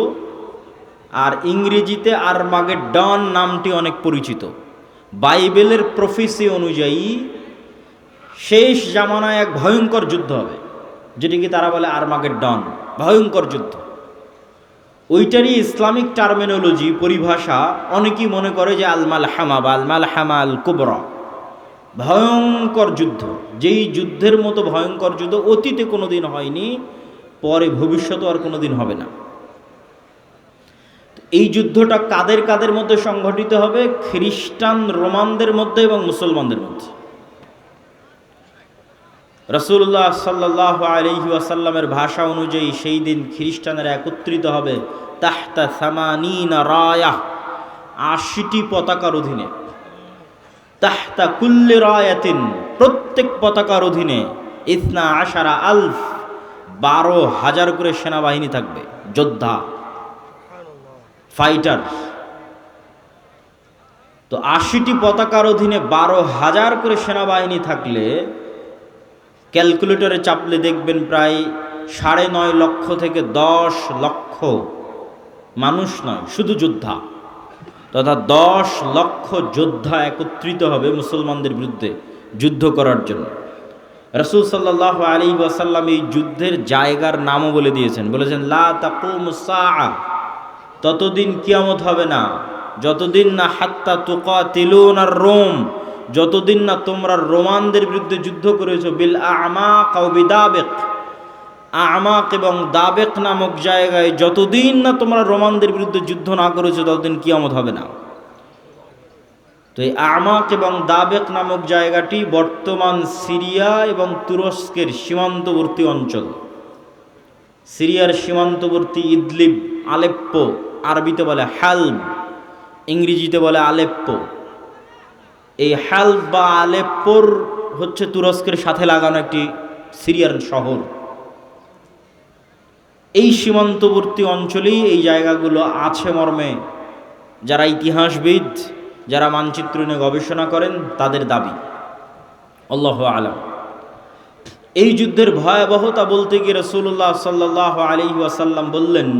আর ইংরেজিতে আরমাগেডন নামটি অনেক পরিচিত। বাইবেলের প্রফেসি অনুযায়ী শেষ জামানায় এক ভয়ঙ্কর যুদ্ধ হবে, যেটিকে তারা বলে আরমাগেডন, ভয়ঙ্কর যুদ্ধ। ওইটারই ইসলামিক টার্মিনোলজি পরিভাষা অনেকেই মনে করে যে আল মালহামা বা আল মালহামা আল কুবরা, ভয়ঙ্কর যুদ্ধ। যেই যুদ্ধের মতো ভয়ঙ্কর যুদ্ধ অতীতে কোনোদিন হয়নি, পরে ভবিষ্যতে আর কোনোদিন হবে না। এই যুদ্ধটা কাদের কাদের মধ্যে সংঘটিত হবে? খ্রিস্টান রোমানদের মধ্যে এবং মুসলমানদের মধ্যে। রাসূলুল্লাহ সাল্লাল্লাহু আলাইহি ওয়াসাল্লামের ভাষা অনুযায়ী সেই দিন খ্রিস্টানেরা একত্রিত হবে তাহতা সামানিনা রায়া, ৮০টি পতাকার অধীনে। তাহতা কুল্লি রায়াতিন, প্রত্যেক পতাকার অধীনে ইসনা আশারা আলফ, ১২,০০০ করে সেনাবাহিনী থাকবে, যোদ্ধা, ফাইটার। তো ৮০টি পতাকার অধীনে ১২,০০০ করে সেনাবাহিনী থাকলে ক্যালকুলেটরে চাপলে দেখবেন প্রায় ৯.৫ লক্ষ থেকে ১০ লক্ষ মানুষ নয়, শুধু যোদ্ধা, তথা ১০ লক্ষ যোদ্ধা একত্রিত হবে মুসলমানদের বিরুদ্ধে যুদ্ধ করার জন্য। রাসূল সাল্লাল্লাহু আলাইহি ওয়াসাল্লাম এই যুদ্ধের জায়গার নামও বলে দিয়েছেন, বলেছেন লা তাকুমুস সাআ, ততদিন কিয়ামত হবে না যতদিন না হাত্তা তুকাতিলুনার রোম, যতদিন না তোমরা রোমানদের বিরুদ্ধে যুদ্ধ করেছো বিল আমাক আও বিদাবিক, আমাক এবং দাবেক নামক জায়গায় যতদিন না তোমরা রোমানদের বিরুদ্ধে যুদ্ধ না করেছো ততদিন কিয়ামত হবে না। তো এই আমাক এবং দাবেক নামক জায়গাটি বর্তমান সিরিয়া এবং তুরস্কের সীমান্তবর্তী অঞ্চল। সিরিয়ার সীমান্তবর্তী ইদলিব, আলেপ্পো, আরবিতে বলে হালব, ইংরেজিতে বলে আলেপ্পো। এই হালব বা আলেপ্পোর হচ্ছে তুরস্কের সাথে লাগানো একটি সিরিয়ার শহর। এই সীমান্তবর্তী অঞ্চলেই এই জায়গাগুলো আছে মর্মে যারা ইতিহাসবিদ, যারা মানচিত্র নিয়ে গবেষণা করেন তাদের দাবি। আল্লাহু আলাম। এই যুদ্ধের ভয়াবহতা বলতে গিয়ে রাসূলুল্লাহ সাল্লাল্লাহু আলাইহি ওয়াসাল্লাম বললেন,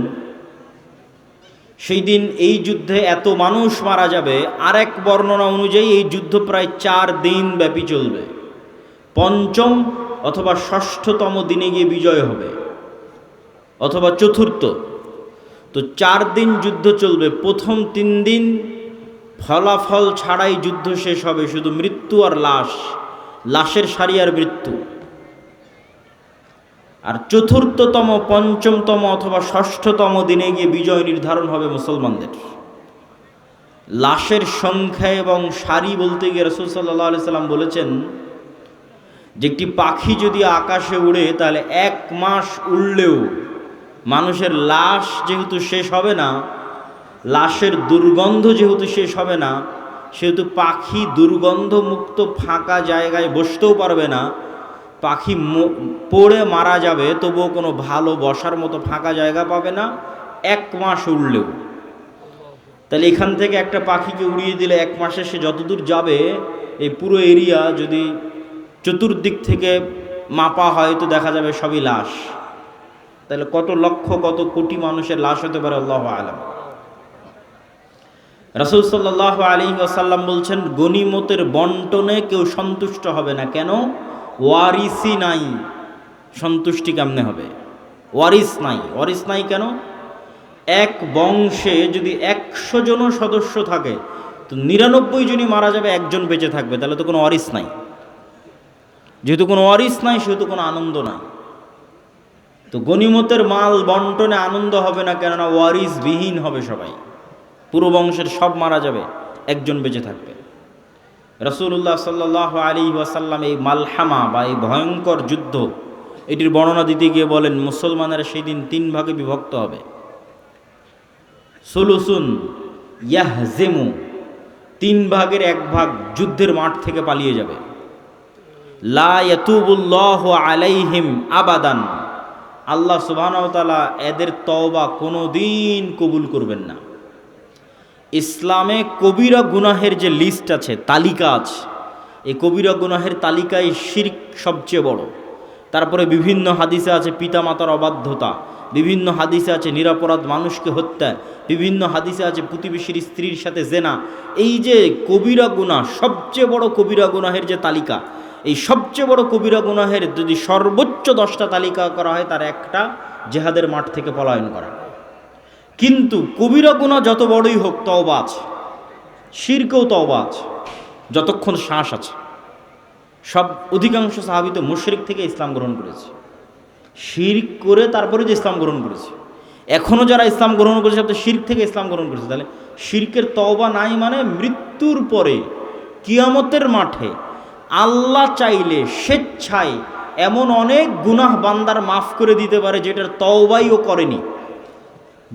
সেই দিন এই যুদ্ধে এত মানুষ মারা যাবে। আরেক বর্ণনা অনুযায়ী এই যুদ্ধ প্রায় ৪ দিন ব্যাপী চলবে, পঞ্চম অথবা ষষ্ঠতম দিনে গিয়ে বিজয় হবে, অথবা চতুর্থ। তো ৪ দিন যুদ্ধ চলবে। প্রথম ৩ দিন ফলাফল ছাড়াই যুদ্ধ শেষ হবে, শুধু মৃত্যু আর লাশ, লাশের সারি আর মৃত্যু। আর চতুর্থতম, পঞ্চমতম অথবা ষষ্ঠতম দিনে গিয়ে বিজয় নির্ধারণ হবে মুসলমানদের। লাশের সংখ্যা এবং সারি বলতে গিয়ে রাসূল সাল্লাল্লাহু আলাইহি সাল্লাম বলেছেন যে একটি পাখি যদি আকাশে উড়ে তাহলে ১ মাস উড়লেও মানুষের লাশ যেহেতু শেষ হবে না, লাশের দুর্গন্ধ যেহেতু শেষ হবে না, সেহেতু পাখি দুর্গন্ধমুক্ত ফাঁকা জায়গায় বসতেও পারবে না। পাখি পড়ে মারা যাবে, তবুও কোনো ভালো বসার মতো ফাঁকা জায়গা পাবে না ১ মাস উড়লেও। তাহলে এখান থেকে একটা পাখিকে উড়িয়ে দিলে ১ মাসে সে যতদূর যাবে, এই পুরো এরিয়া যদি চতুর্দিক থেকে মাপা হয় তো দেখা যাবে সবই লাশ। তাহলে কত লক্ষ, কত কোটি মানুষের লাশ হতে পারে, আল্লাহু আলাম। রাসূল সাল্লাল্লাহু আলাইহি ওয়াসাল্লাম বলছেন, গনিমতের বন্টনে কেউ সন্তুষ্ট হবে না। কেন? ওয়ারিসই নাই। সন্তুষ্টি কেমনে হবে? ওয়ারিস নাই। ওয়ারিস নাই কেন? এক বংশে যদি ১০০ জন সদস্য থাকে তো ৯৯ জনই মারা যাবে, একজন বেঁচে থাকবে, তাহলে তো কোনো ওয়ারিস নাই। যেহেতু কোনো ওয়ারিস নাই সেহেতু কোনো আনন্দ নাই। তো গনিমতের মাল বন্টনে আনন্দ হবে না, কেননা ওয়ারিস বিহীন হবে সবাই। পুরো বংশের সব মারা যাবে, একজন বেঁচে থাকবে। রাসূলুল্লাহ সাল্লাল্লাহু আলাইহি ওয়াসাল্লাম এই মালহামা বা এই ভয়ঙ্কর যুদ্ধ এটির বর্ণনা দিতে গিয়ে বলেন, মুসলমানেরা সেই দিন ৩ ভাগে বিভক্ত হবে। সুলুসুন ইয়াহজিমু, ৩ ভাগের ১ ভাগ যুদ্ধের মাঠ থেকে পালিয়ে যাবে। লা ইয়াতুবুল্লাহু আলাইহিম আবাদান, আল্লাহ সুবহানাহু ওয়া তাআলা এদের তওবা কোনোদিন কবুল করবেন না। ইসলামে কবিরা গুনাহের যে লিস্ট আছে, তালিকা আছে, এই কবিরা গুনাহের তালিকায় শিরক সবচেয়ে বড়। তারপরে বিভিন্ন হাদিসে আছে পিতামাতার অবাধ্যতা, বিভিন্ন হাদিসে আছে নিরপরাধ মানুষকে হত্যা, বিভিন্ন হাদিসে আছে প্রতিবেশীর স্ত্রীর সাথে জেনা। এই যে কবিরা গুনাহ, সবচেয়ে বড় কবিরা গুনাহের যে তালিকা, এই সবচেয়ে বড় কবিরা গুনাহের যদি সর্বোচ্চ 10টা তালিকা করা হয়, তার একটা জেহাদের মাঠ থেকে পলায়ন করা। কিন্তু কবিরা গুনাহ যত বড়ই হোক, তওবা আছে, শিরকেও তওবা আছে, যতক্ষণ শ্বাস আছে। সব অধিকাংশ সাহাবী তো মুশরিক থেকে ইসলাম গ্রহণ করেছে, শিরক করে তারপরে যে ইসলাম গ্রহণ করেছে। এখনও যারা ইসলাম গ্রহণ করেছে সব তো শিরক থেকে ইসলাম গ্রহণ করেছে। তাহলে শিরকের তওবা নাই মানে মৃত্যুর পরে কিয়ামতের মাঠে আল্লাহ চাইলে স্বেচ্ছায় এমন অনেক গুনাহ বান্দার মাফ করে দিতে পারে যেটার তওবাই ও করেনি।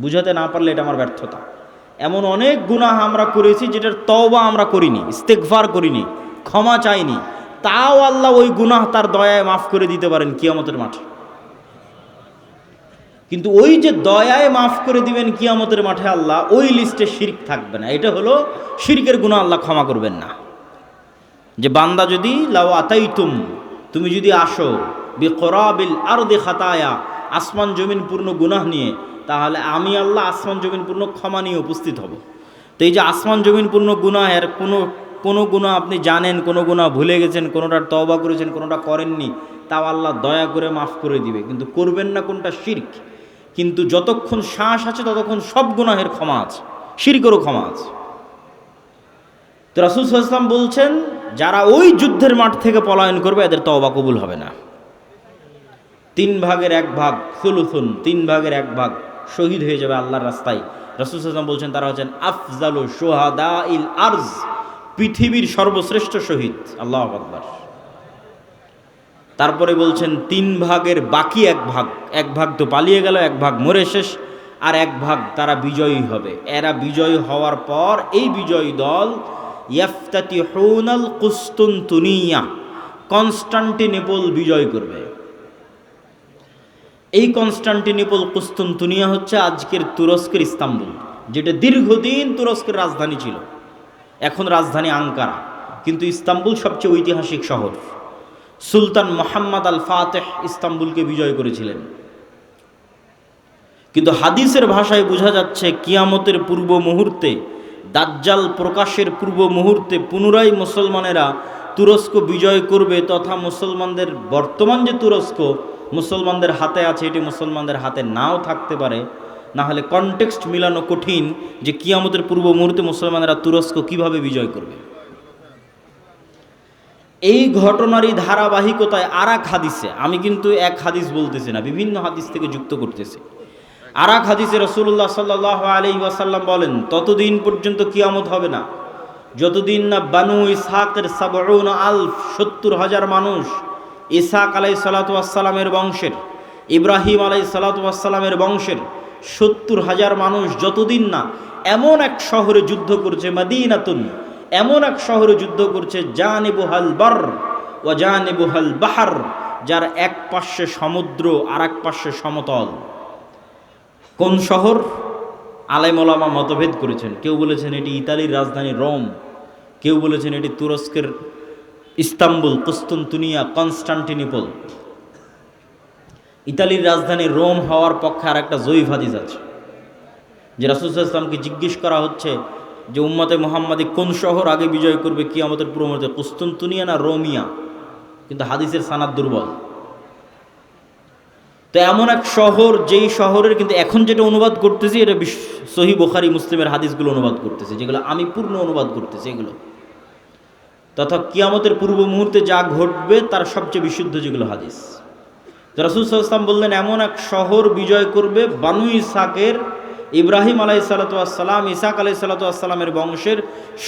বুঝাতে না পারলে এটা আমার ব্যর্থতা। এমন অনেক গুনাহ আমরা করেছি যেটার তওবা আমরা করিনি, ইস্তেগফার করিনি, ক্ষমা চাইনি, তাও আল্লাহ ওই গুনাহ তার দয়ায় মাফ করে দিতে পারেন কিয়ামতের মাঠে। কিন্তু ওই যে দয়ায় মাফ করে দিবেন কিয়ামতের মাঠে আল্লাহ, ওই লিস্টে শিরক থাকবে না। এটা হলো শিরকের গুনাহ আল্লাহ ক্ষমা করবেন না। যে বান্দা যদি লাউ আতাইতুম, তুমি যদি আসো বিকরাবিল আরদি খাতায়া, আসমান জমিন পূর্ণ গুনাহ নিয়ে, তাহলে আমি আল্লাহ আসমান জমিন পূর্ণ ক্ষমা নিয়ে উপস্থিত হব। তো এই যে আসমান জমিন পূর্ণ গুনাহের কোনো গুনাহ আপনি জানেন, কোনো গুনাহ ভুলে গেছেন, কোনোটার তওবা করেছেন, কোনোটা করেননি, তাও আল্লাহ দয়া করে মাফ করে দিবে। কিন্তু করবেন না কোনটা? শিরক। কিন্তু যতক্ষণ শ্বাস আছে ততক্ষণ সব গুনাহের ক্ষমা আছে, শিরকেরও ক্ষমা আছে। তো রাসূল সাল্লাল্লাহু আলাইহি ওয়াসাল্লাম বলছেন, যারা ওই যুদ্ধের মাঠ থেকে পলায়ন করবে এদের তওবা কবুল হবে না। 3 ভাগের 1 ভাগ, সুলুসুন, 3 ভাগের 1 ভাগ শহীদ হয়ে যাবে আল্লাহর রাস্তায়। রাসূল সাল্লাল্লাহু আলাইহি ওয়াসাল্লাম বলছেন তারা হচ্ছেন আফজালু শুহাদাইল আরজ, পৃথিবীর সর্বশ্রেষ্ঠ শহীদ। আল্লাহু আকবার। তারপরে বলছেন 3 ভাগের বাকি 1 ভাগ, 1 ভাগ তো পালিয়ে গেল, 1 ভাগ মরে শেষ, আর 1 ভাগ তারা বিজয়ী হবে। এরা বিজয়ী হওয়ার পর এই বিজয়ী দল ইয়াফতাতিহুনাল কুস্তুনতুনিয়া, কনস্টান্টিনোপল বিজয় করবে। এই কনস্টান্টিনোপল কুস্তুনতুনিয়া হচ্ছে আজকের তুরস্কের ইস্তাম্বুল, যেটা দীর্ঘদিন তুরস্কের রাজধানী ছিল। এখন রাজধানী আঙ্কারা, কিন্তু ইস্তাম্বুল সবচেয়ে ঐতিহাসিক শহর। সুলতান মুহাম্মদ আল ফাতেহ ইস্তাম্বুলকে বিজয় করেছিলেন। কিন্তু হাদিসের ভাষায় বোঝা যাচ্ছে কিয়ামতের পূর্ব মুহূর্তে, দাজ্জাল প্রকাশের পূর্ব মুহূর্তে পুনরায় মুসলমানেরা তুরস্ক বিজয় করবে, তথা মুসলমানদের বর্তমান যে তুরস্ক মুসলমানদের হাতে আছে, এটি মুসলমানদের হাতে নাও থাকতে পারে। না হলে কনটেক্সট মিলানো কঠিন যে কিয়ামতের পূর্ব মুহূর্তে মুসলমানেরা তুরস্ক কিভাবে বিজয় করবে। এই ঘটনারই ধারাবাহিকতায় আর এক হাদিসে, আমি কিন্তু এক হাদিস বলতেছি না, বিভিন্ন হাদিস থেকে যুক্ত করতেছি। আর এক হাদিসে রাসূলুল্লাহ সাল্লাল্লাহু আলাইহি ওয়াসাল্লাম বলেন, ততদিন পর্যন্ত কিয়ামত হবে না যতদিন না বানু ইসহাকের 70,000 মানুষ, ইসহাক আলাইহিস সালাতু ওয়াস সালামের বংশের, ইব্রাহিম আলাইহিস সালাতু ওয়াস সালামের বংশের 70,000 মানুষ যতদিন না এমন এক শহরে যুদ্ধ করছে, মদিনাতুন, এমন এক শহরে যুদ্ধ করছে, জানিবুহাল বার ওয়া জানিবুহাল বাহর, যার এক পাশে সমুদ্র আর এক পাশে সমতল। কোন শহর? আলেম ওলামা মতভেদ করেছেন। কেউ বলেছেন এটি ইতালির রাজধানী রোম, কেউ বলেছেন এটি তুরস্কের ইস্তাম্বুল, কুস্তুনতুনিয়া, কনস্টান্টিনোপল। ইতালির রাজধানী রোম হওয়ার পক্ষে আর একটা জয়ীফ হাদিস আছে, যে রাসূল সাল্লাল্লাহু আলাইহি ওয়াসাল্লামকে জিজ্ঞেস করা হচ্ছে যে উম্মতে মুহাম্মাদি কোন শহর আগে বিজয় করবে কিয়ামতের পূর্ব মুহূর্তে, কুস্তুনতুনিয়া না রোমিয়া? কিন্তু হাদিসের সানাদ দুর্বল। তো এমন এক শহর, যেই শহরের কিন্তু এখন যেটা অনুবাদ করতেছি এটা সহিহ বুখারী মুসলিমের হাদিসগুলো অনুবাদ করতেছে, যেগুলো আমি পূর্ণ অনুবাদ করতেছি এগুলো, তথা কিয়ামতের পূর্ব মুহূর্তে যা ঘটবে তার সবচেয়ে বিশুদ্ধ যেগুলো হাদিস। তো রাসূল সাল্লাল্লাহু আলাইহি ওয়াসাল্লাম বললেন এমন এক শহর বিজয় করবে বানু ইসহাকের, ইব্রাহিম আলাইহিস সালাতু ওয়াস সালাম, ইসহাক আলাইহিস সালাতু ওয়াস সালামের বংশের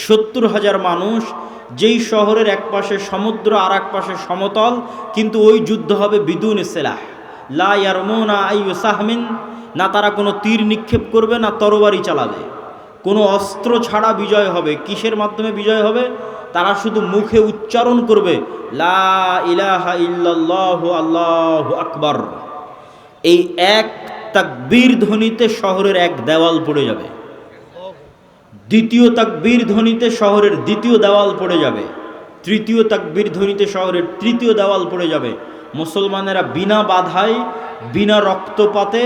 70,000 মানুষ, যেই শহরের এক পাশে সমুদ্র আর এক পাশে সমতল, কিন্তু ওই যুদ্ধ হবে বিদুন সিলাহ, লা ইয়ারমুনা আইয়ু সাহমিন, না তারা কোনো তীর নিক্ষেপ করবে না তরবারি চালাবে, কোনো অস্ত্র ছাড়া বিজয় হবে। কিসের মাধ্যমে বিজয় হবে? তারা শুধু মুখে উচ্চারণ করবে লা ইলাহা ইল্লাল্লাহু আল্লাহু আকবার। এই এক তাকবীর ধ্বনিতে শহরের এক দেওয়াল পড়ে যাবে, দ্বিতীয় তাকবীর ধ্বনিতে শহরের দ্বিতীয় দেওয়াল পড়ে যাবে, তৃতীয় তাকবীর ধ্বনিতে শহরের তৃতীয় দেওয়াল পড়ে যাবে। মুসলমানেরা বিনা বাধায়, বিনা রক্তপাতে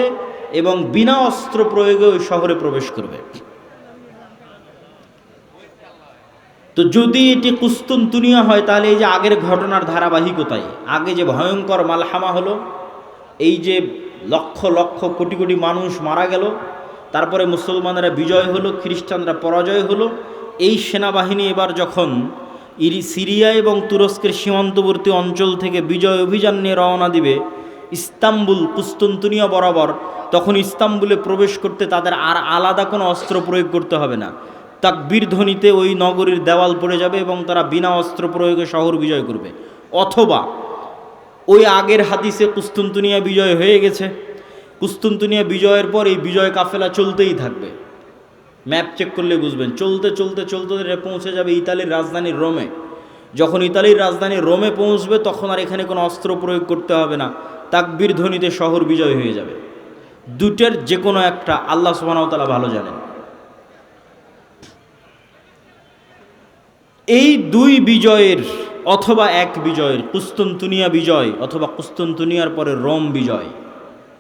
এবং বিনা অস্ত্র প্রয়োগে ওই শহরে প্রবেশ করবে। তো যদি এটি কুস্তুনতুনিয়া হয়, তাহলে এই যে আগের ঘটনার ধারাবাহিকতায়, আগে যে ভয়ঙ্কর মালহামা হলো, এই যে লক্ষ লক্ষ কোটি কোটি মানুষ মারা গেল, তারপরে মুসলমানেরা বিজয় হলো, খ্রিস্টানরা পরাজয় হলো, এই সেনাবাহিনী এবার যখন সিরিয়া এবং তুরস্কের সীমান্তবর্তী অঞ্চল থেকে বিজয় অভিযান নিয়ে রওনা দিবে, ইস্তাম্বুল কুস্তুনতুনিয়া বরাবর, তখন ইস্তাম্বুলে প্রবেশ করতে তাদের আর আলাদা কোনো অস্ত্র প্রয়োগ করতে হবে না। তাকবীর ধ্বনিতে ওই নগরীর দেওয়াল পড়ে যাবে এবং তারা বিনা অস্ত্র প্রয়োগে শহর বিজয় করবে। অথবা ওই আগের হাদিসে কুস্তুনতুনিয়া বিজয় হয়ে গেছে, কুস্তুনতুনিয়া বিজয়ের পর এই বিজয় কাফেলা চলতেই থাকবে। ম্যাপ চেক করলে বুঝবেন, চলতে চলতে চলতে পৌঁছে যাবে ইতালির রাজধানী রোমে। যখন ইতালির রাজধানী রোমে পৌঁছবে তখন আর এখানে কোনো অস্ত্র প্রয়োগ করতে হবে না, তাকবীর ধ্বনিতে শহর বিজয় হয়ে যাবে। দুটের যে কোনো একটা আল্লাহ সুবহানাহু ওয়া তাআলা ভালো জানেন। এই দুই বিজয়ের অথবা এক বিজয়ের, কুস্তুনতুনিয়া বিজয় অথবা কুস্তুনতুনিয়ার পরে রোম বিজয়,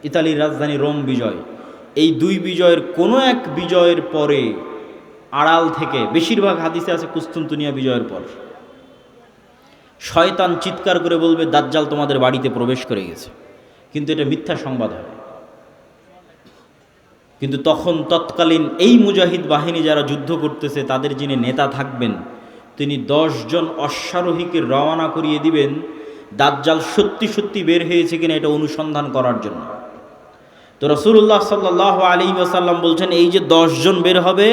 ইতালির রাজধানী রোম বিজয়, এই দুই বিজয়ের কোনো এক বিজয়ের পরে আড়াল থেকে, বেশিরভাগ হাদিসে আছে কুস্তুনতুনিয়া বিজয়ের পর, শয়তান চিৎকার করে বলবে দাজ্জাল তোমাদের বাড়িতে প্রবেশ করে গেছে। কিন্তু এটা মিথ্যা সংবাদ হবে। কিন্তু তখন তৎকালীন এই মুজাহিদ বাহিনী যারা যুদ্ধ করতেছে তাদের যিনি নেতা থাকবেন তিনি 10 জন অশ্বারোহীকে রওনা করিয়ে দিবেন দাজ্জাল সত্যি সত্যি বের হয়েছে কিনা এটা অনুসন্ধান করার জন্য। তো রাসূলুল্লাহ সাল্লাল্লাহু আলাইহি ওয়াসাল্লাম বলছেন এই যে 10 জন বের হবে,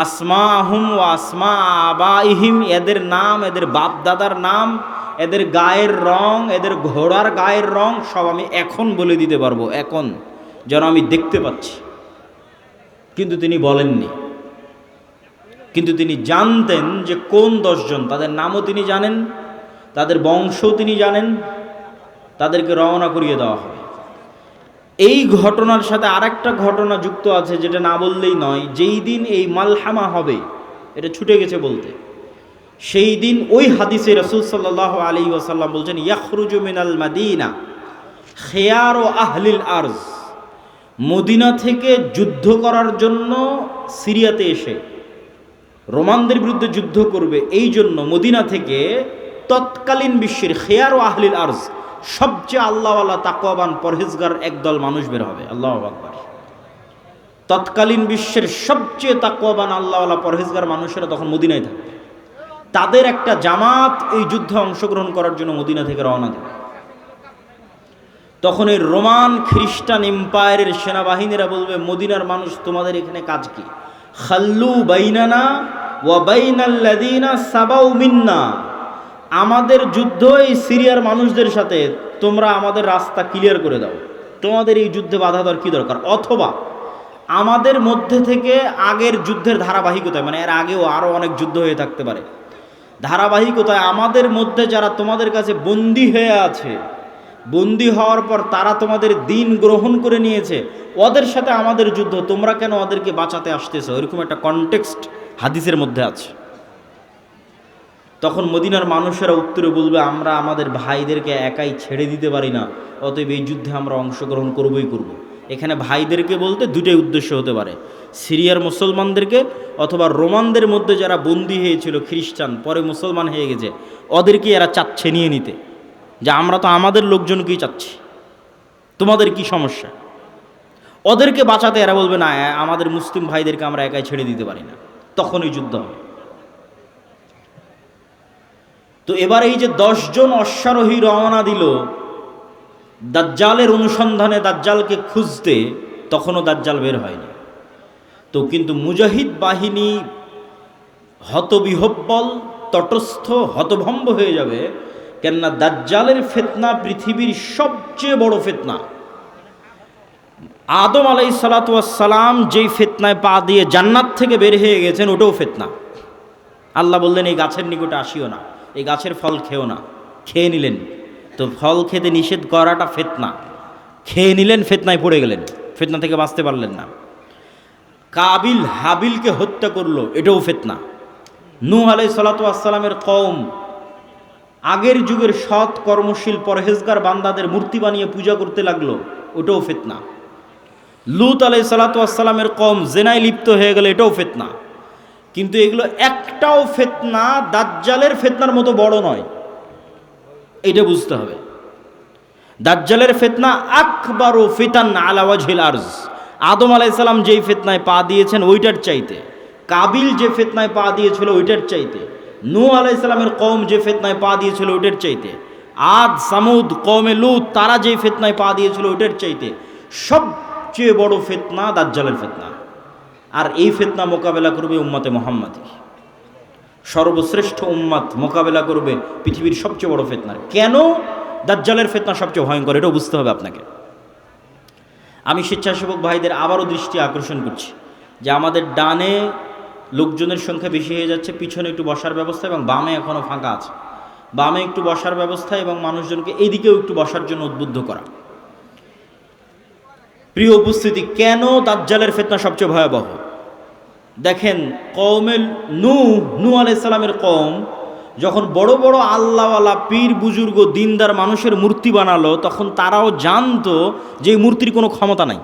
আসমাহুম ওয়া আসমা আবাইহিম, এদের নাম, এদের বাপ দাদার নাম, এদের গায়ের রং, এদের ঘোড়ার গায়ের রং সব আমি এখন বলে দিতে পারবো, এখন যেন আমি দেখতে পাচ্ছি। কিন্তু তিনি বলেননি। কিন্তু তিনি জানতেন যে কোন 10 জন, তাদের নামও তিনি জানেন, তাদের বংশও তিনি জানেন, তাদেরকে রওনা করিয়ে দেওয়া হবে। এই ঘটনার সাথে আরেকটা ঘটনা যুক্ত আছে যেটা না বললেই নয়। যেই দিন এই মালহামা হবে, এটা ছুটে গেছে বলতে, সেই দিন ওই হাদিসে রাসূল সাল্লাল্লাহু আলাইহি ওয়াসাল্লাম বলছেন ইয়াখরুজু মিনাল মাদিনা খিয়ারু আহলিল আরজ, মদিনা থেকে যুদ্ধ করার জন্য সিরিয়াতে এসে রোমানদের বিরুদ্ধে যুদ্ধ করবে, এই জন্য মদিনা থেকে তৎকালীন বিশ্বের খিয়ারু আহলিল আরজ, সবচেয়ে আল্লাহওয়ালা তাকওয়াবান পরহেজগার একদল মানুষ বের হবে। আল্লাহু আকবার। তৎকালীন বিশ্বের সবচেয়ে তাকওয়াবান আল্লাহওয়ালা পরহেজগার মানুষেরা তখন মদিনায় থাকবে। তাদের একটা জামাত এই যুদ্ধে অংশগ্রহণ করার জন্য মদিনা থেকে রওনা দেবে। তখন এই রোমান খ্রিস্টান এম্পায়ারের সেনাবাহিনীরা বলবে মদিনার মানুষ তোমাদের এখানে কাজ কি? খাল্লু বাইনানা ওয়া বাইনাল্লাযিনা সাবাউ মিন্না, আমাদের যুদ্ধ এই সিরিয়ার মানুষদের সাথে, তোমরা আমাদের রাস্তা ক্লিয়ার করে দাও, তোমাদের এই যুদ্ধে বাধা দেওয়ার কী দরকার? অথবা আমাদের মধ্যে থেকে আগের যুদ্ধের ধারাবাহিকতায়, মানে এর আগেও আরও অনেক যুদ্ধ হয়ে থাকতে পারে, ধারাবাহিকতায় আমাদের মধ্যে যারা তোমাদের কাছে বন্দী হয়ে আছে, বন্দী হওয়ার পর তারা তোমাদের দিন গ্রহণ করে নিয়েছে, ওদের সাথে আমাদের যুদ্ধ, তোমরা কেন ওদেরকে বাঁচাতে আসতেছো? এরকম একটা কনটেক্সট হাদিসের মধ্যে আছে। তখন মদিনার মানুষেরা উত্তরে বলবে আমরা আমাদের ভাইদেরকে একাই ছেড়ে দিতে পারি না, অতএব এই যুদ্ধে আমরা অংশগ্রহণ করবই করব। এখানে ভাইদেরকে বলতে দুটোই উদ্দেশ্য হতে পারে, সিরিয়ার মুসলমানদেরকে অথবা রোমানদের মধ্যে যারা বন্দী হয়েছিল খ্রিস্টান, পরে মুসলমান হয়ে গেছে, ওদেরকে এরা চাচ্ছে নিয়ে নিতে, যে আমরা তো আমাদের লোকজনকেই চাচ্ছি, তোমাদের কি সমস্যা? ওদেরকে বাঁচাতে এরা বলবে না, আমাদের মুসলিম ভাইদেরকে আমরা একাই ছেড়ে দিতে পারি না, তখনই যুদ্ধ হবে। তো এবার এই যে 10 জন অশ্বারোহী রওনা দিল দাজ্জালের অনুসন্ধানে, দাজ্জালকে খুঁজতে, তখনও দাজ্জাল বের হয়নি। তো কিন্তু মুজাহিদ বাহিনী হতবিহব্বল, তটস্থ, হতভম্ব হয়ে যাবে। কেননা দাজ্জালের ফিতনা পৃথিবীর সবচেয়ে বড় ফিতনা। আদম আলাইহিস সালাতু ওয়াস সালাম যেই ফিতনায় পা দিয়ে জান্নাত থেকে বের হয়ে গেছেন, ওটাও ফিতনা। আল্লাহ বললেন এই গাছের নিকটে আসিও না, এই গাছের ফল খেও না, খেয়ে নিলেন। তো ফল খেতে নিষেধ করাটা ফিতনা, খেয়ে নিলেন, ফিতনায় পড়ে গেলেন, ফিতনা থেকে বাঁচতে পারলেন না। কাবিল হাবিলকে হত্যা করলো, এটাও ফিতনা। নূহ আলাইহিস সালাতু ওয়াস সালামের কওম আগের যুগের সৎ কর্মশীল পরহেজগার বান্দাদের মূর্তি বানিয়ে পূজা করতে লাগলো, ওটাও ফিতনা। লূত আলাইহিস সালাতু ওয়াস সালামের কওম জেনায় লিপ্ত হয়ে গেল, এটাও ফিতনা। কিন্তু এগুলো একটাও ফিতনা দাজ্জালের ফিতনার মতো বড় নয়, এটা বুঝতে হবে। দাজ্জালের ফিতনা আকবারু ফিতান আলা ওয়াজহিল আরজ। আদম আলাইহিস সালাম যেই ফিতনায় পা দিয়েছেন ওইটার চাইতে, কাবিল যে ফিতনায় পা দিয়েছিল ওইটার চাইতে, নূহ আলাইহিস সালামের কওম যে ফিতনায় পা দিয়েছিল ওইটার চাইতে, আদ সামুদ কওমে লূত তারা যে ফিতনায় পা দিয়েছিল ওটার চাইতে সবচেয়ে বড় ফিতনা দাজ্জালের ফিতনা। আর এই ফিতনা মোকাবেলা করবে উম্মতে মুহাম্মাদি, সর্বশ্রেষ্ঠ উম্মত মোকাবেলা করবে পৃথিবীর সবচেয়ে বড় ফিতনার। কেন দাজ্জালের ফিতনা সবচেয়ে ভয়ঙ্কর এটাও বুঝতে হবে আপনাকে। আমি স্বেচ্ছাসেবক ভাইদের আবারও দৃষ্টি আকর্ষণ করছি যে আমাদের ডানে লোকজনের সংখ্যা বেশি হয়ে যাচ্ছে, পিছনে একটু বসার ব্যবস্থা এবং বামে এখনও ফাঁকা আছে, বামে একটু বসার ব্যবস্থা এবং মানুষজনকে এইদিকেও একটু বসার জন্য উদ্বুদ্ধ করা। প্রিয় উপস্থিতি, কেন দাজ্জালের ফিতনা সবচেয়ে ভয়াবহ? দেখেন, কওমে নূহ আলাইহিস সালামের কওম যখন বড় বড় আল্লাহওয়ালা পীর বুজুর্গ দিনদার মানুষের মূর্তি বানালো, তখন তারাও জানতো যে এই মূর্তির কোনো ক্ষমতা নাই।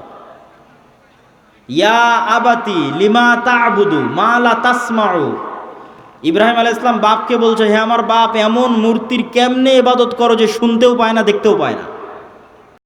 ইয়া আবাতি লিমা তা'বুদু মা লা তাসমাউ, ইব্রাহিম আলাইহিস সালাম বাপকে বলছে, হে আমার বাপ, এমন মূর্তির কেমনে ইবাদত করো যে শুনতেও পায় না দেখতেও পায় না।